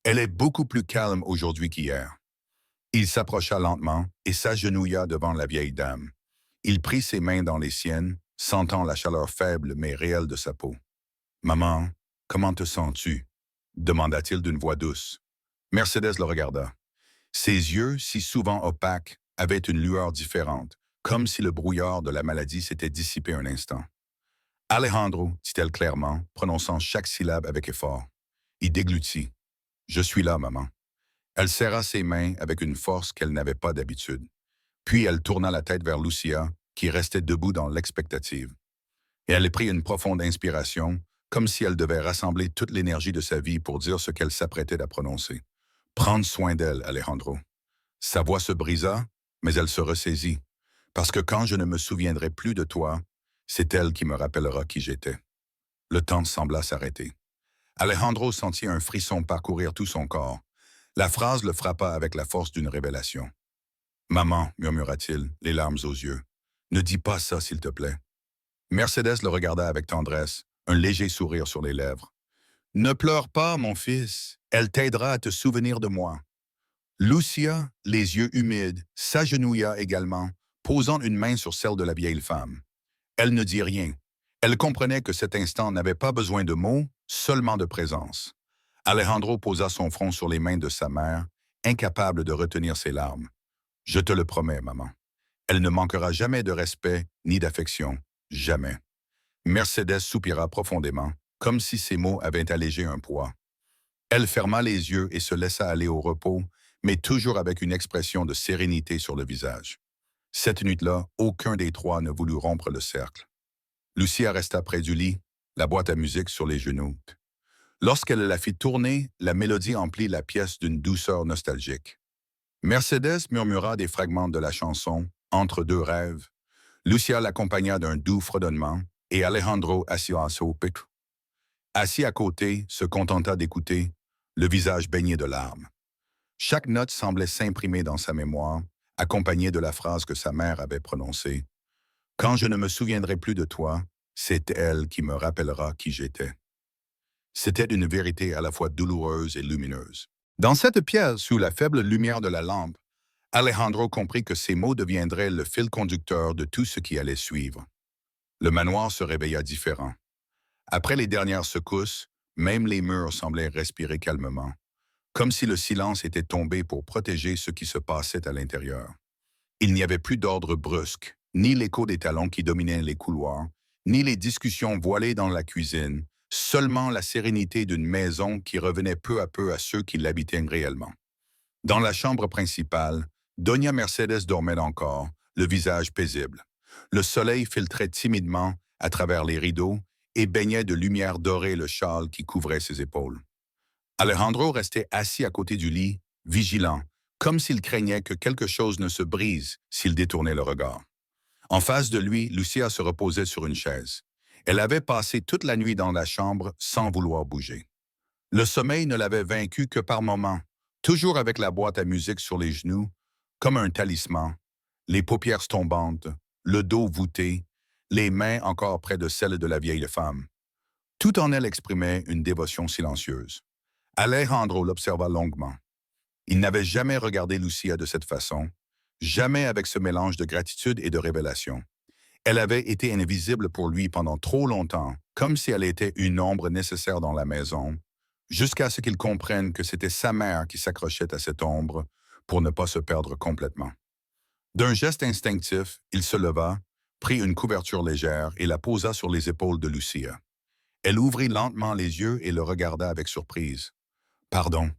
Elle est beaucoup plus calme aujourd'hui qu'hier. » Il s'approcha lentement et s'agenouilla devant la vieille dame. Il prit ses mains dans les siennes, sentant la chaleur faible mais réelle de sa peau. « Maman, comment te sens-tu » demanda-t-il d'une voix douce. Mercedes le regarda. Ses yeux, si souvent opaques, avaient une lueur différente, comme si le brouillard de la maladie s'était dissipé un instant. « Alejandro, dit-elle clairement, prononçant chaque syllabe avec effort. Il déglutit. « Je suis là, maman. » Elle serra ses mains avec une force qu'elle n'avait pas d'habitude. Puis elle tourna la tête vers Lucia, qui restait debout dans l'expectative. Et elle prit une profonde inspiration, comme si elle devait rassembler toute l'énergie de sa vie pour dire ce qu'elle s'apprêtait à prononcer. « Prendre soin d'elle, Alejandro. » Sa voix se brisa, mais elle se ressaisit. « Parce que quand je ne me souviendrai plus de toi, c'est elle qui me rappellera qui j'étais. » Le temps sembla s'arrêter. Alejandro sentit un frisson parcourir tout son corps. La phrase le frappa avec la force d'une révélation. « Maman, murmura-t-il, les larmes aux yeux, ne dis pas ça, s'il te plaît. » Mercedes le regarda avec tendresse, un léger sourire sur les lèvres. « Ne pleure pas, mon fils, elle t'aidera à te souvenir de moi. » Lucia, les yeux humides, s'agenouilla également, posant une main sur celle de la vieille femme. Elle ne dit rien. Elle comprenait que cet instant n'avait pas besoin de mots, seulement de présence. Alejandro posa son front sur les mains de sa mère, incapable de retenir ses larmes. « Je te le promets, maman. Elle ne manquera jamais de respect ni d'affection. Jamais. » Mercedes soupira profondément, comme si ces mots avaient allégé un poids. Elle ferma les yeux et se laissa aller au repos, mais toujours avec une expression de sérénité sur le visage. Cette nuit-là, aucun des trois ne voulut rompre le cercle. Lucia resta près du lit, la boîte à musique sur les genoux. Lorsqu'elle la fit tourner, la mélodie emplit la pièce d'une douceur nostalgique. Mercedes murmura des fragments de la chanson « Entre deux rêves ». Lucia l'accompagna d'un doux fredonnement et Alejandro assis à son pitre. Assis à côté, se contenta d'écouter, le visage baigné de larmes. Chaque note semblait s'imprimer dans sa mémoire, accompagnée de la phrase que sa mère avait prononcée. « Quand je ne me souviendrai plus de toi, c'est elle qui me rappellera qui j'étais. » C'était une vérité à la fois douloureuse et lumineuse. Dans cette pièce, sous la faible lumière de la lampe, Alejandro comprit que ces mots deviendraient le fil conducteur de tout ce qui allait suivre. Le manoir se réveilla différent. Après les dernières secousses, même les murs semblaient respirer calmement, comme si le silence était tombé pour protéger ce qui se passait à l'intérieur. Il n'y avait plus d'ordre brusque, ni l'écho des talons qui dominaient les couloirs, ni les discussions voilées dans la cuisine, seulement la sérénité d'une maison qui revenait peu à peu à ceux qui l'habitaient réellement. Dans la chambre principale, Doña Mercedes dormait encore, le visage paisible. Le soleil filtrait timidement à travers les rideaux et baignait de lumière dorée le châle qui couvrait ses épaules. Alejandro restait assis à côté du lit, vigilant, comme s'il craignait que quelque chose ne se brise s'il détournait le regard. En face de lui, Lucia se reposait sur une chaise. Elle avait passé toute la nuit dans la chambre sans vouloir bouger. Le sommeil ne l'avait vaincu que par moments, toujours avec la boîte à musique sur les genoux, comme un talisman, les paupières tombantes, le dos voûté, les mains encore près de celles de la vieille femme. Tout en elle exprimait une dévotion silencieuse. Alejandro l'observa longuement. Il n'avait jamais regardé Lucia de cette façon, jamais avec ce mélange de gratitude et de révélation. Elle avait été invisible pour lui pendant trop longtemps, comme si elle était une ombre nécessaire dans la maison, jusqu'à ce qu'il comprenne que c'était sa mère qui s'accrochait à cette ombre pour ne pas se perdre complètement. D'un geste instinctif, il se leva, prit une couverture légère et la posa sur les épaules de Lucia. Elle ouvrit lentement les yeux et le regarda avec surprise. « Pardon »,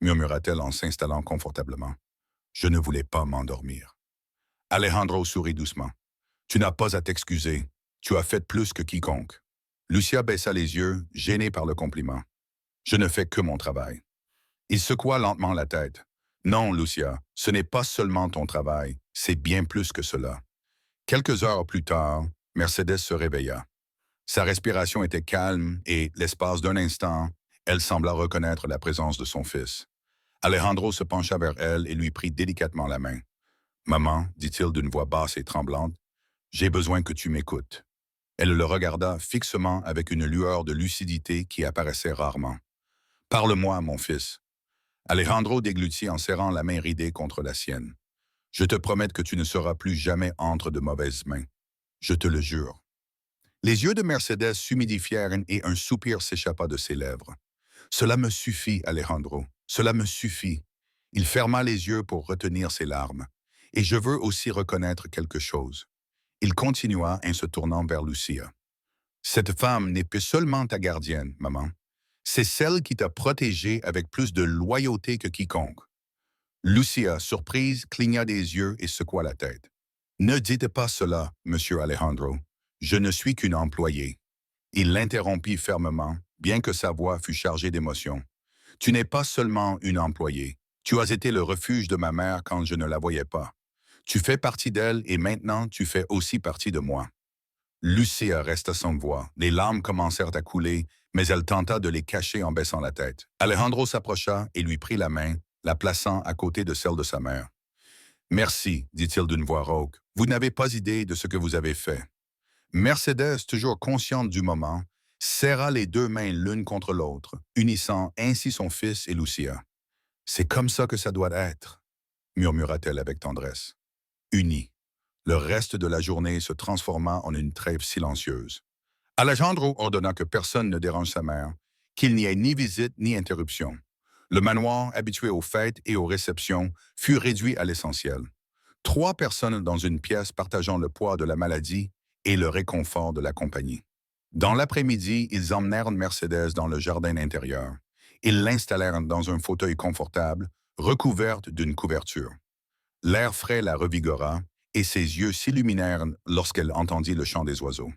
murmura-t-elle en s'installant confortablement. « Je ne voulais pas m'endormir. » Alejandro sourit doucement. « Tu n'as pas à t'excuser. Tu as fait plus que quiconque. » Lucia baissa les yeux, gênée par le compliment. « Je ne fais que mon travail. » Il secoua lentement la tête. « Non, Lucia, ce n'est pas seulement ton travail, c'est bien plus que cela. » Quelques heures plus tard, Mercedes se réveilla. Sa respiration était calme et, l'espace d'un instant, elle sembla reconnaître la présence de son fils. Alejandro se pencha vers elle et lui prit délicatement la main. « Maman, dit-il d'une voix basse et tremblante, j'ai besoin que tu m'écoutes. » Elle le regarda fixement avec une lueur de lucidité qui apparaissait rarement. « Parle-moi, mon fils. » Alejandro déglutit en serrant la main ridée contre la sienne. « Je te promets que tu ne seras plus jamais entre de mauvaises mains. Je te le jure. » Les yeux de Mercedes s'humidifièrent et un soupir s'échappa de ses lèvres. « Cela me suffit, Alejandro. Cela me suffit. » Il ferma les yeux pour retenir ses larmes. « Et je veux aussi reconnaître quelque chose. » Il continua en se tournant vers Lucia. « Cette femme n'est plus seulement ta gardienne, maman. C'est celle qui t'a protégée avec plus de loyauté que quiconque. » Lucia, surprise, cligna des yeux et secoua la tête. « Ne dites pas cela, monsieur Alejandro. Je ne suis qu'une employée. » Il l'interrompit fermement, bien que sa voix fût chargée d'émotion. « Tu n'es pas seulement une employée. Tu as été le refuge de ma mère quand je ne la voyais pas. Tu fais partie d'elle et maintenant tu fais aussi partie de moi. » Lucia resta sans voix. Les larmes commencèrent à couler, mais elle tenta de les cacher en baissant la tête. Alejandro s'approcha et lui prit la main, la plaçant à côté de celle de sa mère. « Merci, dit-il d'une voix rauque. Vous n'avez pas idée de ce que vous avez fait. » Mercedes, toujours consciente du moment, serra les deux mains l'une contre l'autre, unissant ainsi son fils et Lucia. « C'est comme ça que ça doit être, » murmura-t-elle avec tendresse. Unis. Le reste de la journée se transforma en une trêve silencieuse. Alejandro ordonna que personne ne dérange sa mère, qu'il n'y ait ni visite ni interruption. Le manoir, habitué aux fêtes et aux réceptions, fut réduit à l'essentiel. 3 personnes dans une pièce partageant le poids de la maladie et le réconfort de la compagnie. Dans l'après-midi, ils emmenèrent Mercedes dans le jardin intérieur. Ils l'installèrent dans un fauteuil confortable, recouverte d'une couverture. L'air frais la revigora et ses yeux s'illuminèrent lorsqu'elle entendit le chant des oiseaux.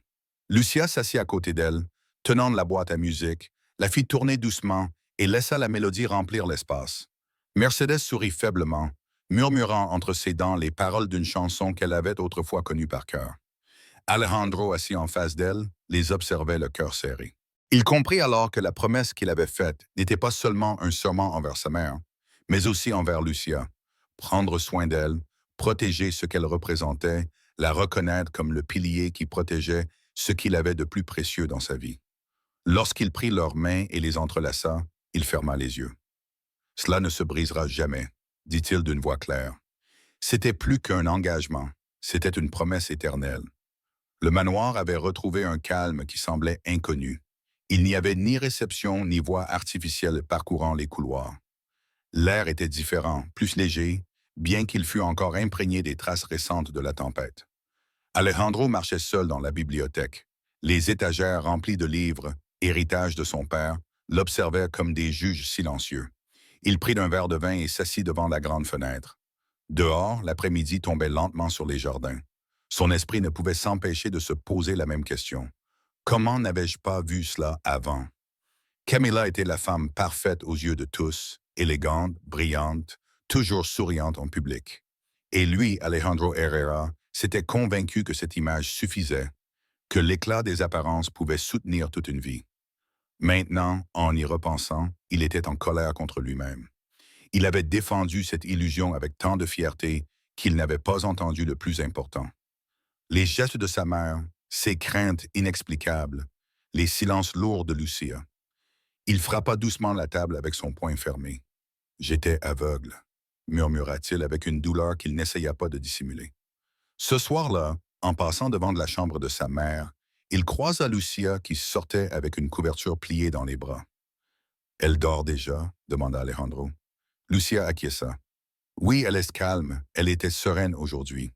Lucia s'assit à côté d'elle, tenant la boîte à musique, la fit tourner doucement et laissa la mélodie remplir l'espace. Mercedes sourit faiblement, murmurant entre ses dents les paroles d'une chanson qu'elle avait autrefois connue par cœur. Alejandro, assis en face d'elle, les observait le cœur serré. Il comprit alors que la promesse qu'il avait faite n'était pas seulement un serment envers sa mère, mais aussi envers Lucia. Prendre soin d'elle, protéger ce qu'elle représentait, la reconnaître comme le pilier qui protégeait ce qu'il avait de plus précieux dans sa vie. Lorsqu'il prit leurs mains et les entrelaça, il ferma les yeux. « Cela ne se brisera jamais, » dit-il d'une voix claire. C'était plus qu'un engagement, c'était une promesse éternelle. Le manoir avait retrouvé un calme qui semblait inconnu. Il n'y avait ni réception ni voix artificielle parcourant les couloirs. L'air était différent, plus léger, bien qu'il fût encore imprégné des traces récentes de la tempête. Alejandro marchait seul dans la bibliothèque. Les étagères remplies de livres, héritage de son père, l'observaient comme des juges silencieux. Il prit un verre de vin et s'assit devant la grande fenêtre. Dehors, l'après-midi tombait lentement sur les jardins. Son esprit ne pouvait s'empêcher de se poser la même question. Comment n'avais-je pas vu cela avant? Camilla était la femme parfaite aux yeux de tous, élégante, brillante, toujours souriante en public. Et lui, Alejandro Herrera, s'était convaincu que cette image suffisait, que l'éclat des apparences pouvait soutenir toute une vie. Maintenant, en y repensant, il était en colère contre lui-même. Il avait défendu cette illusion avec tant de fierté qu'il n'avait pas entendu le plus important. Les gestes de sa mère, ses craintes inexplicables, les silences lourds de Lucia. Il frappa doucement la table avec son poing fermé. « J'étais aveugle », murmura-t-il avec une douleur qu'il n'essaya pas de dissimuler. Ce soir-là, en passant devant la chambre de sa mère, il croisa Lucia qui sortait avec une couverture pliée dans les bras. « Elle dort déjà ?» demanda Alejandro. Lucia acquiesça. Oui, elle est calme, elle était sereine aujourd'hui.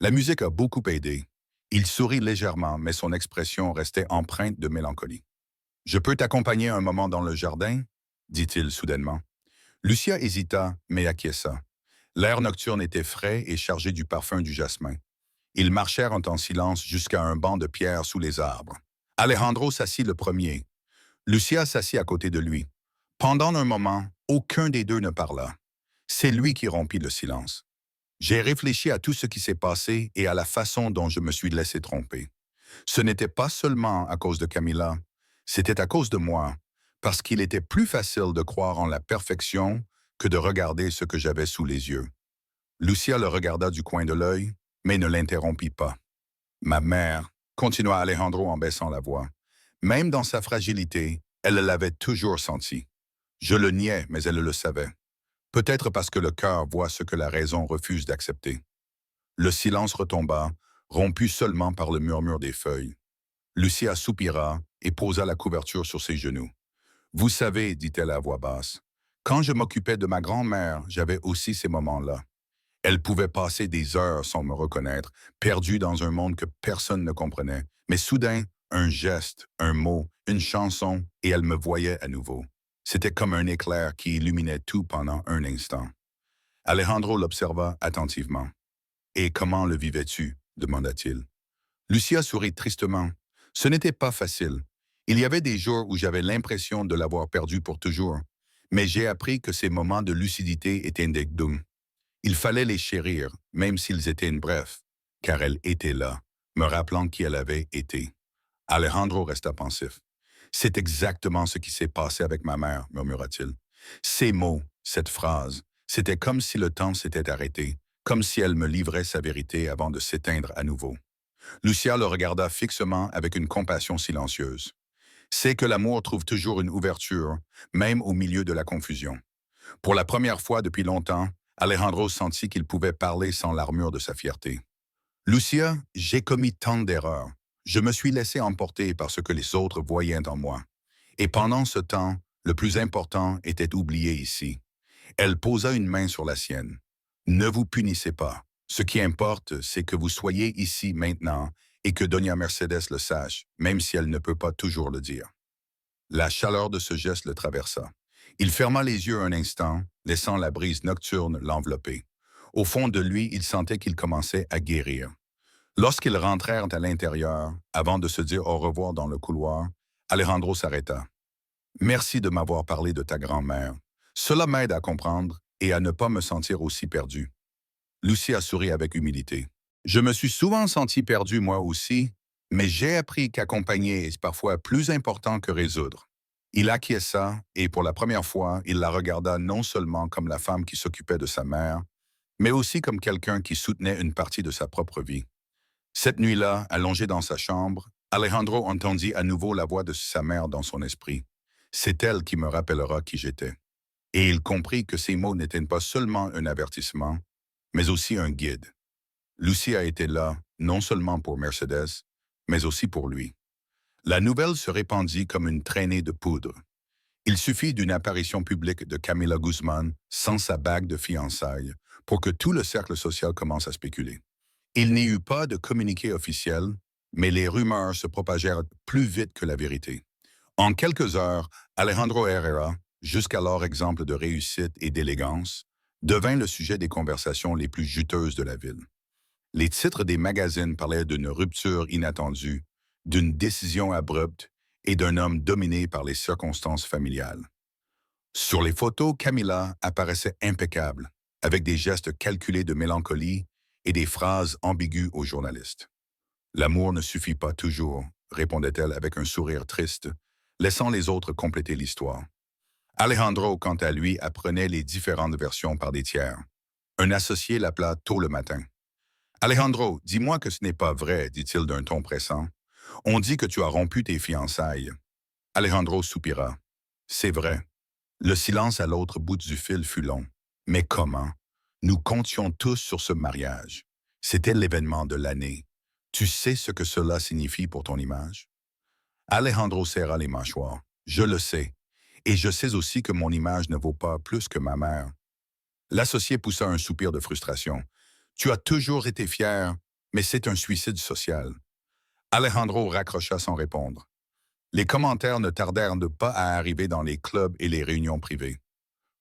La musique a beaucoup aidé. Il sourit légèrement, mais son expression restait empreinte de mélancolie. « Je peux t'accompagner un moment dans le jardin ?» dit-il soudainement. Lucia hésita, mais acquiesça. L'air nocturne était frais et chargé du parfum du jasmin. Ils marchèrent en silence jusqu'à un banc de pierre sous les arbres. Alejandro s'assit le premier. Lucia s'assit à côté de lui. Pendant un moment, aucun des deux ne parla. C'est lui qui rompit le silence. J'ai réfléchi à tout ce qui s'est passé et à la façon dont je me suis laissé tromper. Ce n'était pas seulement à cause de Camilla, c'était à cause de moi, parce qu'il était plus facile de croire en la perfection que de regarder ce que j'avais sous les yeux. Lucia le regarda du coin de l'œil, mais ne l'interrompit pas. Ma mère, continua Alejandro en baissant la voix, même dans sa fragilité, elle l'avait toujours senti. Je le niais, mais elle le savait. Peut-être parce que le cœur voit ce que la raison refuse d'accepter. Le silence retomba, rompu seulement par le murmure des feuilles. Lucia soupira et posa la couverture sur ses genoux. « Vous savez, dit-elle à voix basse, quand je m'occupais de ma grand-mère, j'avais aussi ces moments-là. Elle pouvait passer des heures sans me reconnaître, perdue dans un monde que personne ne comprenait. Mais soudain, un geste, un mot, une chanson, et elle me voyait à nouveau. C'était comme un éclair qui illuminait tout pendant un instant. » Alejandro l'observa attentivement. « Et comment le vivais-tu » demanda-t-il. Lucia sourit tristement. Ce n'était pas facile. Il y avait des jours où j'avais l'impression de l'avoir perdu pour toujours. Mais j'ai appris que ces moments de lucidité étaient des dons. Il fallait les chérir, même s'ils étaient brefs, car elle était là, me rappelant qui elle avait été. Alejandro resta pensif. « C'est exactement ce qui s'est passé avec ma mère, murmura-t-il. Ces mots, cette phrase, c'était comme si le temps s'était arrêté, comme si elle me livrait sa vérité avant de s'éteindre à nouveau. » Lucia le regarda fixement avec une compassion silencieuse. « C'est que l'amour trouve toujours une ouverture, même au milieu de la confusion. » Pour la première fois depuis longtemps, Alejandro sentit qu'il pouvait parler sans l'armure de sa fierté. « Lucia, j'ai commis tant d'erreurs. Je me suis laissé emporter par ce que les autres voyaient en moi. Et pendant ce temps, le plus important était oublié ici. » Elle posa une main sur la sienne. « Ne vous punissez pas. Ce qui importe, c'est que vous soyez ici maintenant et que Doña Mercedes le sache, même si elle ne peut pas toujours le dire. » La chaleur de ce geste le traversa. Il ferma les yeux un instant, laissant la brise nocturne l'envelopper. Au fond de lui, il sentait qu'il commençait à guérir. Lorsqu'ils rentrèrent à l'intérieur, avant de se dire au revoir dans le couloir, Alejandro s'arrêta. « Merci de m'avoir parlé de ta grand-mère. Cela m'aide à comprendre et à ne pas me sentir aussi perdu. » Lucia sourit avec humilité. « Je me suis souvent senti perdu moi aussi, mais j'ai appris qu'accompagner est parfois plus important que résoudre. » Il acquiesça et pour la première fois, il la regarda non seulement comme la femme qui s'occupait de sa mère, mais aussi comme quelqu'un qui soutenait une partie de sa propre vie. Cette nuit-là, allongé dans sa chambre, Alejandro entendit à nouveau la voix de sa mère dans son esprit. « C'est elle qui me rappellera qui j'étais. » Et il comprit que ces mots n'étaient pas seulement un avertissement, mais aussi un guide. Lucia était là, non seulement pour Mercedes, mais aussi pour lui. La nouvelle se répandit comme une traînée de poudre. Il suffit d'une apparition publique de Camila Guzman sans sa bague de fiançailles pour que tout le cercle social commence à spéculer. Il n'y eut pas de communiqué officiel, Mais les rumeurs se propagèrent plus vite que la vérité. En quelques heures, Alejandro Herrera, jusqu'alors exemple de réussite et d'élégance, devint le sujet des conversations les plus juteuses de la ville. Les titres des magazines parlaient d'une rupture inattendue, d'une décision abrupte et d'un homme dominé par les circonstances familiales. Sur les photos, Camilla apparaissait impeccable, avec des gestes calculés de mélancolie et des phrases ambiguës aux journalistes. L'amour ne suffit pas toujours, répondait-elle avec un sourire triste, laissant les autres compléter l'histoire. Alejandro, quant à lui, apprenait les différentes versions par des tiers. Un associé l'appela tôt le matin. Alejandro, dis-moi que ce n'est pas vrai, dit-il d'un ton pressant. On dit que tu as rompu tes fiançailles. Alejandro soupira. C'est vrai. Le silence à l'autre bout du fil fut long. Mais comment? Nous comptions tous sur ce mariage. C'était l'événement de l'année. Tu sais ce que cela signifie pour ton image? Alejandro serra les mâchoires. Je le sais. Et je sais aussi que mon image ne vaut pas plus que ma mère. L'associé poussa un soupir de frustration. Tu as toujours été fier, mais c'est un suicide social. Alejandro raccrocha sans répondre. Les commentaires ne tardèrent pas à arriver dans les clubs et les réunions privées.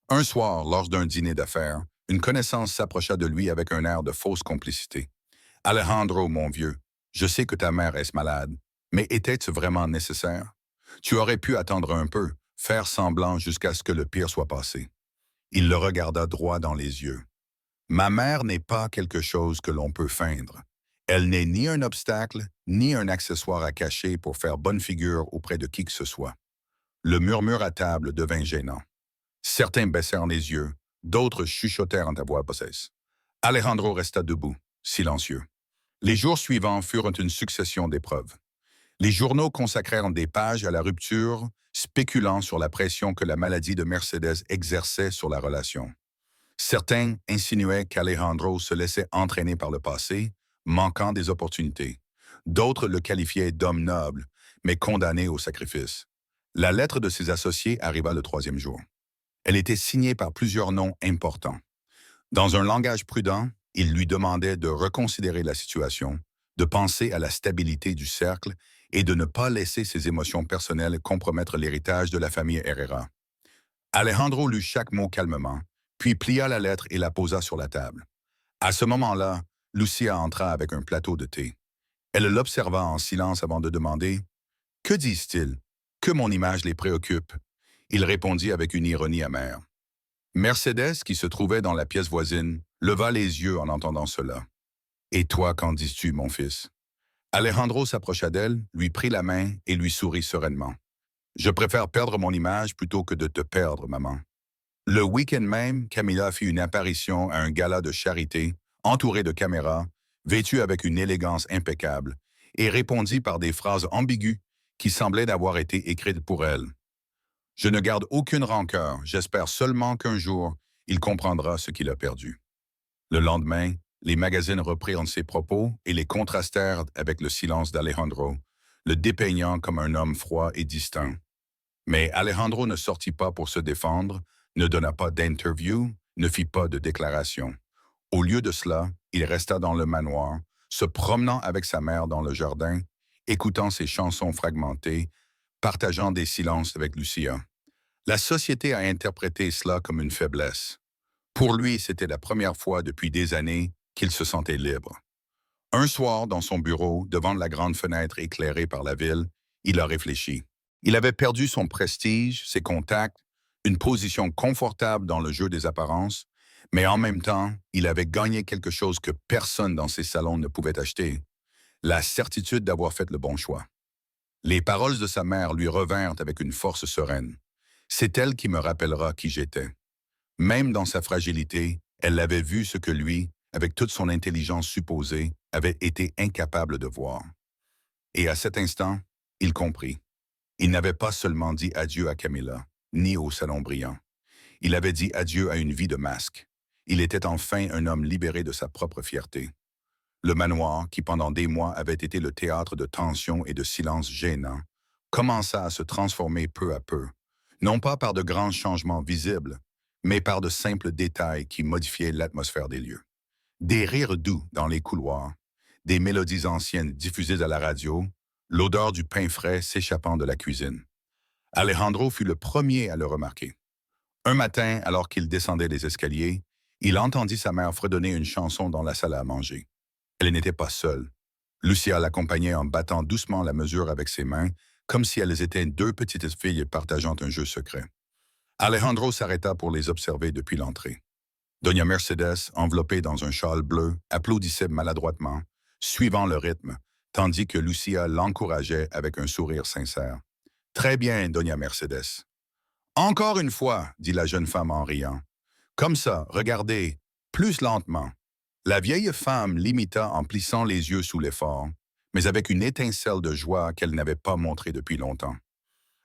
Un soir, lors d'un dîner d'affaires, une connaissance s'approcha de lui avec un air de fausse complicité. Alejandro, mon vieux, je sais que ta mère est malade, mais était-ce vraiment nécessaire? Tu aurais pu attendre un peu, faire semblant jusqu'à ce que le pire soit passé. Il le regarda droit dans les yeux. Ma mère n'est pas quelque chose que l'on peut feindre. Elle n'est ni un obstacle, ni un accessoire à cacher pour faire bonne figure auprès de qui que ce soit. Le murmure à table devint gênant. Certains baissèrent les yeux, d'autres chuchotèrent à voix basse. Alejandro resta debout, silencieux. Les jours suivants furent une succession d'épreuves. Les journaux consacrèrent des pages à la rupture, spéculant sur la pression que la maladie de Mercedes exerçait sur la relation. Certains insinuaient qu'Alejandro se laissait entraîner par le passé, manquant des opportunités. D'autres le qualifiaient d'homme noble, mais condamné au sacrifice. La lettre de ses associés arriva le troisième jour. Elle était signée par plusieurs noms importants. Dans un langage prudent, il lui demandait de reconsidérer la situation, de penser à la stabilité du cercle et de ne pas laisser ses émotions personnelles compromettre l'héritage de la famille Herrera. Alejandro lut chaque mot calmement, puis plia la lettre et la posa sur la table. À ce moment-là, Lucia entra avec un plateau de thé. Elle l'observa en silence avant de demander « Que disent-ils? Que mon image les préoccupe ?» Il répondit avec une ironie amère. Mercedes, qui se trouvait dans la pièce voisine, leva les yeux en entendant cela. « Et toi, qu'en dis-tu, mon fils ?» Alejandro s'approcha d'elle, lui prit la main et lui sourit sereinement. « Je préfère perdre mon image plutôt que de te perdre, maman. » Le week-end même, Camilla fit une apparition à un gala de charité, entourée de caméras, vêtue avec une élégance impeccable, et répondit par des phrases ambiguës qui semblaient d'avoir été écrites pour elle. « Je ne garde aucune rancœur, j'espère seulement qu'un jour, il comprendra ce qu'il a perdu. » Le lendemain, les magazines reprirent ses propos et les contrastèrent avec le silence d'Alejandro, le dépeignant comme un homme froid et distant. Mais Alejandro ne sortit pas pour se défendre, ne donna pas d'interview, ne fit pas de déclaration. Au lieu de cela, il resta dans le manoir, se promenant avec sa mère dans le jardin, écoutant ses chansons fragmentées, partageant des silences avec Lucia. La société a interprété cela comme une faiblesse. Pour lui, c'était la première fois depuis des années qu'il se sentait libre. Un soir, dans son bureau, devant la grande fenêtre éclairée par la ville, il a réfléchi. Il avait perdu son prestige, ses contacts, une position confortable dans le jeu des apparences, mais en même temps, il avait gagné quelque chose que personne dans ses salons ne pouvait acheter, la certitude d'avoir fait le bon choix. Les paroles de sa mère lui revinrent avec une force sereine. C'est elle qui me rappellera qui j'étais. Même dans sa fragilité, elle avait vu ce que lui, avec toute son intelligence supposée, avait été incapable de voir. Et à cet instant, il comprit. Il n'avait pas seulement dit adieu à Camilla, ni au salon brillant. Il avait dit adieu à une vie de masque. Il était enfin un homme libéré de sa propre fierté. Le manoir, qui pendant des mois avait été le théâtre de tensions et de silences gênants, commença à se transformer peu à peu, non pas par de grands changements visibles, mais par de simples détails qui modifiaient l'atmosphère des lieux. Des rires doux dans les couloirs, des mélodies anciennes diffusées à la radio, l'odeur du pain frais s'échappant de la cuisine. Alejandro fut le premier à le remarquer. Un matin, alors qu'il descendait les escaliers, il entendit sa mère fredonner une chanson dans la salle à manger. Elle n'était pas seule. Lucia l'accompagnait en battant doucement la mesure avec ses mains, comme si elles étaient deux petites filles partageant un jeu secret. Alejandro s'arrêta pour les observer depuis l'entrée. Doña Mercedes, enveloppée dans un châle bleu, applaudissait maladroitement, suivant le rythme, tandis que Lucia l'encourageait avec un sourire sincère. « Très bien, Doña Mercedes. »« Encore une fois, » dit la jeune femme en riant. « Comme ça, regardez, plus lentement. » La vieille femme l'imita en plissant les yeux sous l'effort, mais avec une étincelle de joie qu'elle n'avait pas montrée depuis longtemps.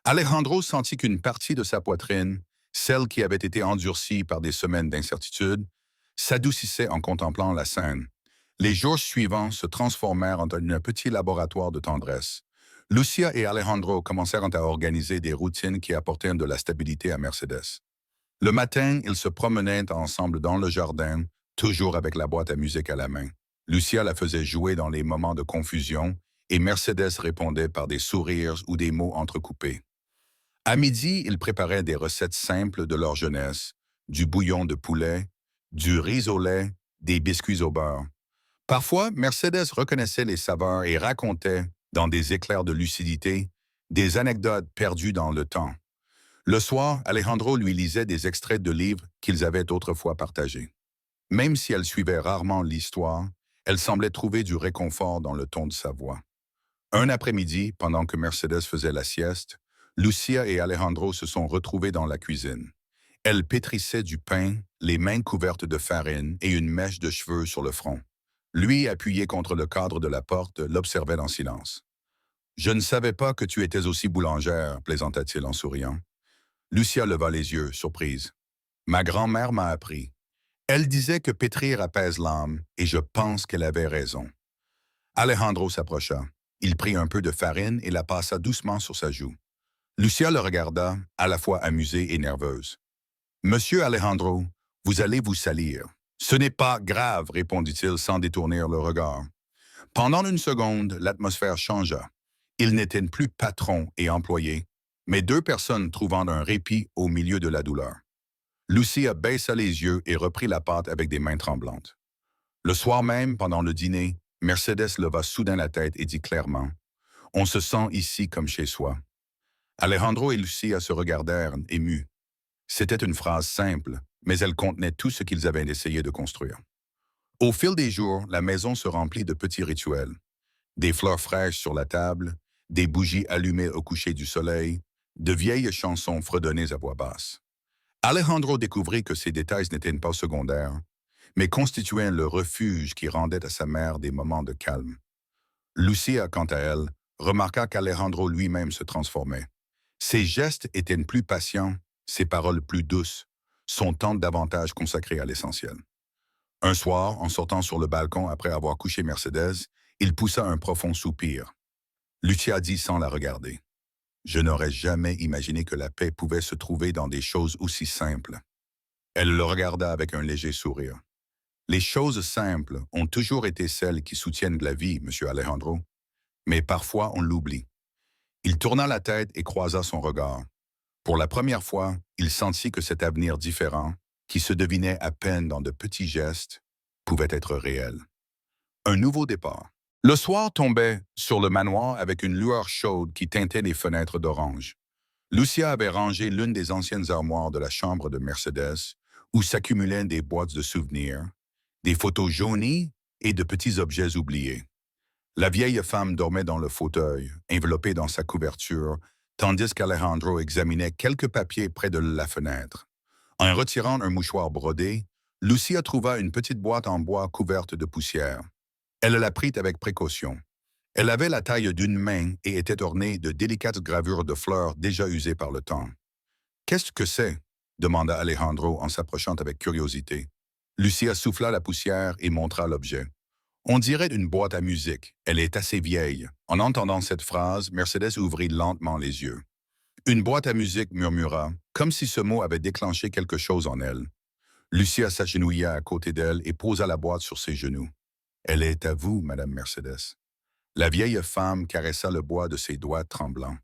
Alejandro sentit qu'une partie de sa poitrine, celle qui avait été endurcie par des semaines d'incertitude, s'adoucissait en contemplant la scène. Les jours suivants se transformèrent en un petit laboratoire de tendresse. Lucia et Alejandro commencèrent à organiser des routines qui apportèrent de la stabilité à Mercedes. Le matin, ils se promenaient ensemble dans le jardin, toujours avec la boîte à musique à la main. Lucia la faisait jouer dans les moments de confusion et Mercedes répondait par des sourires ou des mots entrecoupés. À midi, ils préparaient des recettes simples de leur jeunesse, du bouillon de poulet, du riz au lait, des biscuits au beurre. Parfois, Mercedes reconnaissait les saveurs et racontait, dans des éclairs de lucidité, des anecdotes perdues dans le temps. Le soir, Alejandro lui lisait des extraits de livres qu'ils avaient autrefois partagés. Même si elle suivait rarement l'histoire, elle semblait trouver du réconfort dans le ton de sa voix. Un après-midi, pendant que Mercedes faisait la sieste, Lucia et Alejandro se sont retrouvés dans la cuisine. Elle pétrissait du pain, les mains couvertes de farine et une mèche de cheveux sur le front. Lui, appuyé contre le cadre de la porte, l'observait en silence. « Je ne savais pas que tu étais aussi boulangère, » plaisanta-t-il en souriant. Lucia leva les yeux, surprise. « Ma grand-mère m'a appris. Elle disait que pétrir apaise l'âme, et je pense qu'elle avait raison. » Alejandro s'approcha. Il prit un peu de farine et la passa doucement sur sa joue. Lucia le regarda, à la fois amusée et nerveuse. « Monsieur Alejandro, vous allez vous salir. »« Ce n'est pas grave, » répondit-il sans détourner le regard. Pendant une seconde, l'atmosphère changea. Ils n'étaient plus patron et employé, mais deux personnes trouvant un répit au milieu de la douleur. Lucia baissa les yeux et reprit la pâte avec des mains tremblantes. Le soir même, pendant le dîner, Mercedes leva soudain la tête et dit clairement « On se sent ici comme chez soi. » Alejandro et Lucia se regardèrent, émus. C'était une phrase simple, mais elle contenait tout ce qu'ils avaient essayé de construire. Au fil des jours, la maison se remplit de petits rituels. Des fleurs fraîches sur la table, des bougies allumées au coucher du soleil, de vieilles chansons fredonnées à voix basse. Alejandro découvrit que ces détails n'étaient pas secondaires, mais constituaient le refuge qui rendait à sa mère des moments de calme. Lucia, quant à elle, remarqua qu'Alejandro lui-même se transformait. Ses gestes étaient plus patients, ses paroles plus douces, son temps davantage consacré à l'essentiel. Un soir, en sortant sur le balcon après avoir couché Mercedes, il poussa un profond soupir. Lucia dit sans la regarder. « Je n'aurais jamais imaginé que la paix pouvait se trouver dans des choses aussi simples. » Elle le regarda avec un léger sourire. « Les choses simples ont toujours été celles qui soutiennent la vie, monsieur Alejandro, mais parfois on l'oublie. » Il tourna la tête et croisa son regard. Pour la première fois, il sentit que cet avenir différent, qui se devinait à peine dans de petits gestes, pouvait être réel. Un nouveau départ. Le soir tombait sur le manoir avec une lueur chaude qui teintait les fenêtres d'orange. Lucia avait rangé l'une des anciennes armoires de la chambre de Mercedes, où s'accumulaient des boîtes de souvenirs, des photos jaunies et de petits objets oubliés. La vieille femme dormait dans le fauteuil, enveloppée dans sa couverture, tandis qu'Alejandro examinait quelques papiers près de la fenêtre. En retirant un mouchoir brodé, Lucia trouva une petite boîte en bois couverte de poussière. Elle la prit avec précaution. Elle avait la taille d'une main et était ornée de délicates gravures de fleurs déjà usées par le temps. « Qu'est-ce que c'est » demanda Alejandro en s'approchant avec curiosité. Lucia souffla la poussière et montra l'objet. « On dirait une boîte à musique. Elle est assez vieille. » En entendant cette phrase, Mercedes ouvrit lentement les yeux. « Une boîte à musique » murmura, comme si ce mot avait déclenché quelque chose en elle. Lucia s'agenouilla à côté d'elle et posa la boîte sur ses genoux. Elle est à vous, Madame Mercedes. La vieille femme caressa le bois de ses doigts tremblants.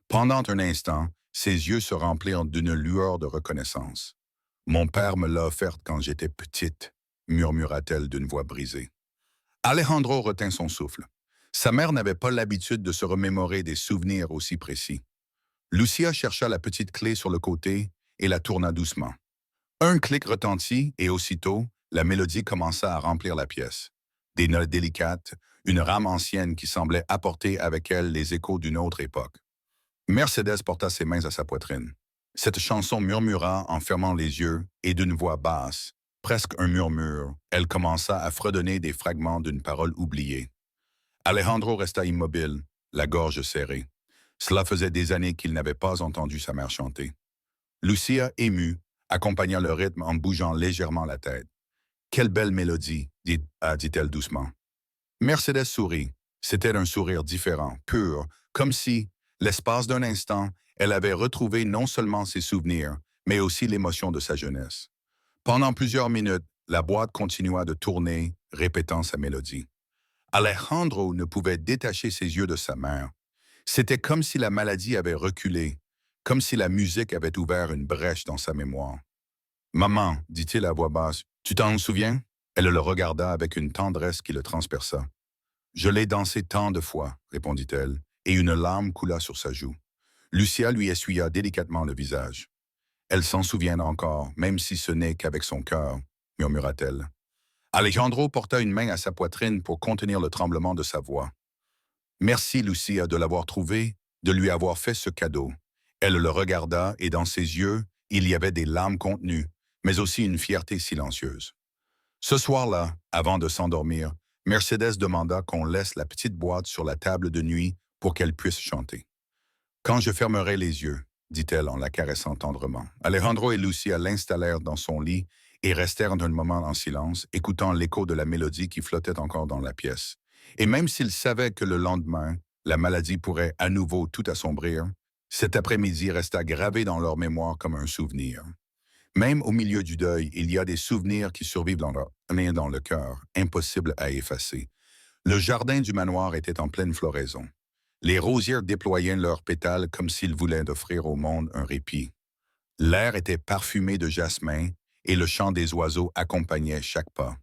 Pendant un instant, ses yeux se remplirent d'une lueur de reconnaissance. Mon père me l'a offerte quand j'étais petite, murmura-t-elle d'une voix brisée. Alejandro retint son souffle. Sa mère n'avait pas l'habitude de se remémorer des souvenirs aussi précis. Lucia chercha la petite clé sur le côté et la tourna doucement. Un clic retentit et aussitôt, la mélodie commença à remplir la pièce. Des notes délicates, une rame ancienne qui semblait apporter avec elle les échos d'une autre époque. Mercedes porta ses mains à sa poitrine. Cette chanson murmura en fermant les yeux et d'une voix basse, presque un murmure, elle commença à fredonner des fragments d'une parole oubliée. Alejandro resta immobile, la gorge serrée. Cela faisait des années qu'il n'avait pas entendu sa mère chanter. Lucia, émue, accompagna le rythme en bougeant légèrement la tête. « Quelle belle mélodie !» dit-elle doucement. Mercedes sourit. C'était un sourire différent, pur, comme si, l'espace d'un instant, elle avait retrouvé non seulement ses souvenirs, mais aussi l'émotion de sa jeunesse. Pendant plusieurs minutes, la boîte continua de tourner, répétant sa mélodie. Alejandro ne pouvait détacher ses yeux de sa mère. C'était comme si la maladie avait reculé, comme si la musique avait ouvert une brèche dans sa mémoire. « Maman, dit-il à voix basse, tu t'en souviens ?» Elle le regarda avec une tendresse qui le transperça. « Je l'ai dansé tant de fois, répondit-elle, et une larme coula sur sa joue. Lucia lui essuya délicatement le visage. « Elle s'en souvient encore, même si ce n'est qu'avec son cœur, murmura-t-elle. Alejandro porta une main à sa poitrine pour contenir le tremblement de sa voix. « Merci, Lucia, de l'avoir trouvé, de lui avoir fait ce cadeau. » Elle le regarda et dans ses yeux, il y avait des larmes contenues, mais aussi une fierté silencieuse. Ce soir-là, avant de s'endormir, Mercedes demanda qu'on laisse la petite boîte sur la table de nuit pour qu'elle puisse chanter. « Quand je fermerai les yeux, » dit-elle en la caressant tendrement. Alejandro et Lucia l'installèrent dans son lit et restèrent un moment en silence, écoutant l'écho de la mélodie qui flottait encore dans la pièce. Et même s'ils savaient que le lendemain, la maladie pourrait à nouveau tout assombrir, cet après-midi resta gravé dans leur mémoire comme un souvenir. Même au milieu du deuil, il y a des souvenirs qui survivent dans le cœur, impossibles à effacer. Le jardin du manoir était en pleine floraison. Les rosières déployaient leurs pétales comme s'ils voulaient offrir au monde un répit. L'air était parfumé de jasmin et le chant des oiseaux accompagnait chaque pas.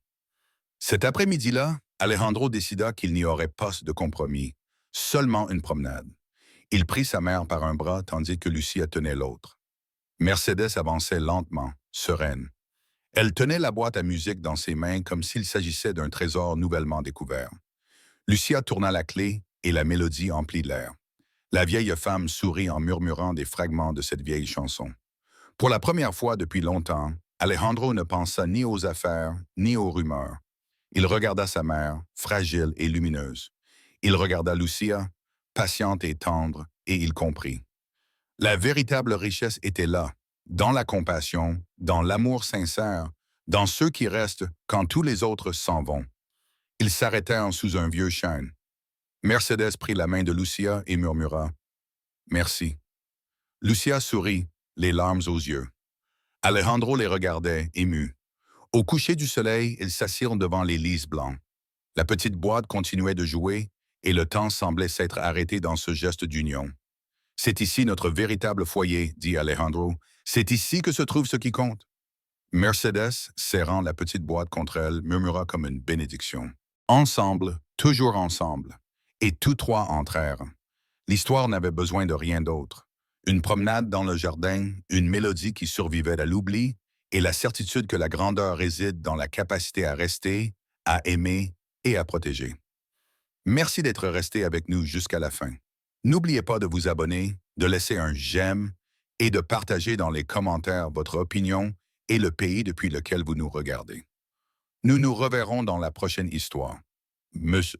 Cet après-midi-là, Alejandro décida qu'il n'y aurait pas de compromis, seulement une promenade. Il prit sa mère par un bras tandis que Lucia tenait l'autre. Mercedes avançait lentement, sereine. Elle tenait la boîte à musique dans ses mains comme s'il s'agissait d'un trésor nouvellement découvert. Lucia tourna la clé et la mélodie emplit l'air. La vieille femme sourit en murmurant des fragments de cette vieille chanson. Pour la première fois depuis longtemps, Alejandro ne pensa ni aux affaires, ni aux rumeurs. Il regarda sa mère, fragile et lumineuse. Il regarda Lucia, patiente et tendre, et il comprit. La véritable richesse était là, dans la compassion, dans l'amour sincère, dans ceux qui restent quand tous les autres s'en vont. Ils s'arrêtèrent sous un vieux chêne. Mercedes prit la main de Lucia et murmura « Merci ». Lucia sourit, les larmes aux yeux. Alejandro les regardait, ému. Au coucher du soleil, ils s'assirent devant les lys blancs. La petite boîte continuait de jouer et le temps semblait s'être arrêté dans ce geste d'union. « C'est ici notre véritable foyer, » dit Alejandro. « C'est ici que se trouve ce qui compte. » Mercedes, serrant la petite boîte contre elle, murmura comme une bénédiction. Ensemble, toujours ensemble. Et tous trois entrèrent. L'histoire n'avait besoin de rien d'autre. Une promenade dans le jardin, une mélodie qui survivait à l'oubli, et la certitude que la grandeur réside dans la capacité à rester, à aimer et à protéger. Merci d'être resté avec nous jusqu'à la fin. N'oubliez pas de vous abonner, de laisser un j'aime et de partager dans les commentaires votre opinion et le pays depuis lequel vous nous regardez. Nous nous reverrons dans la prochaine histoire. Monsieur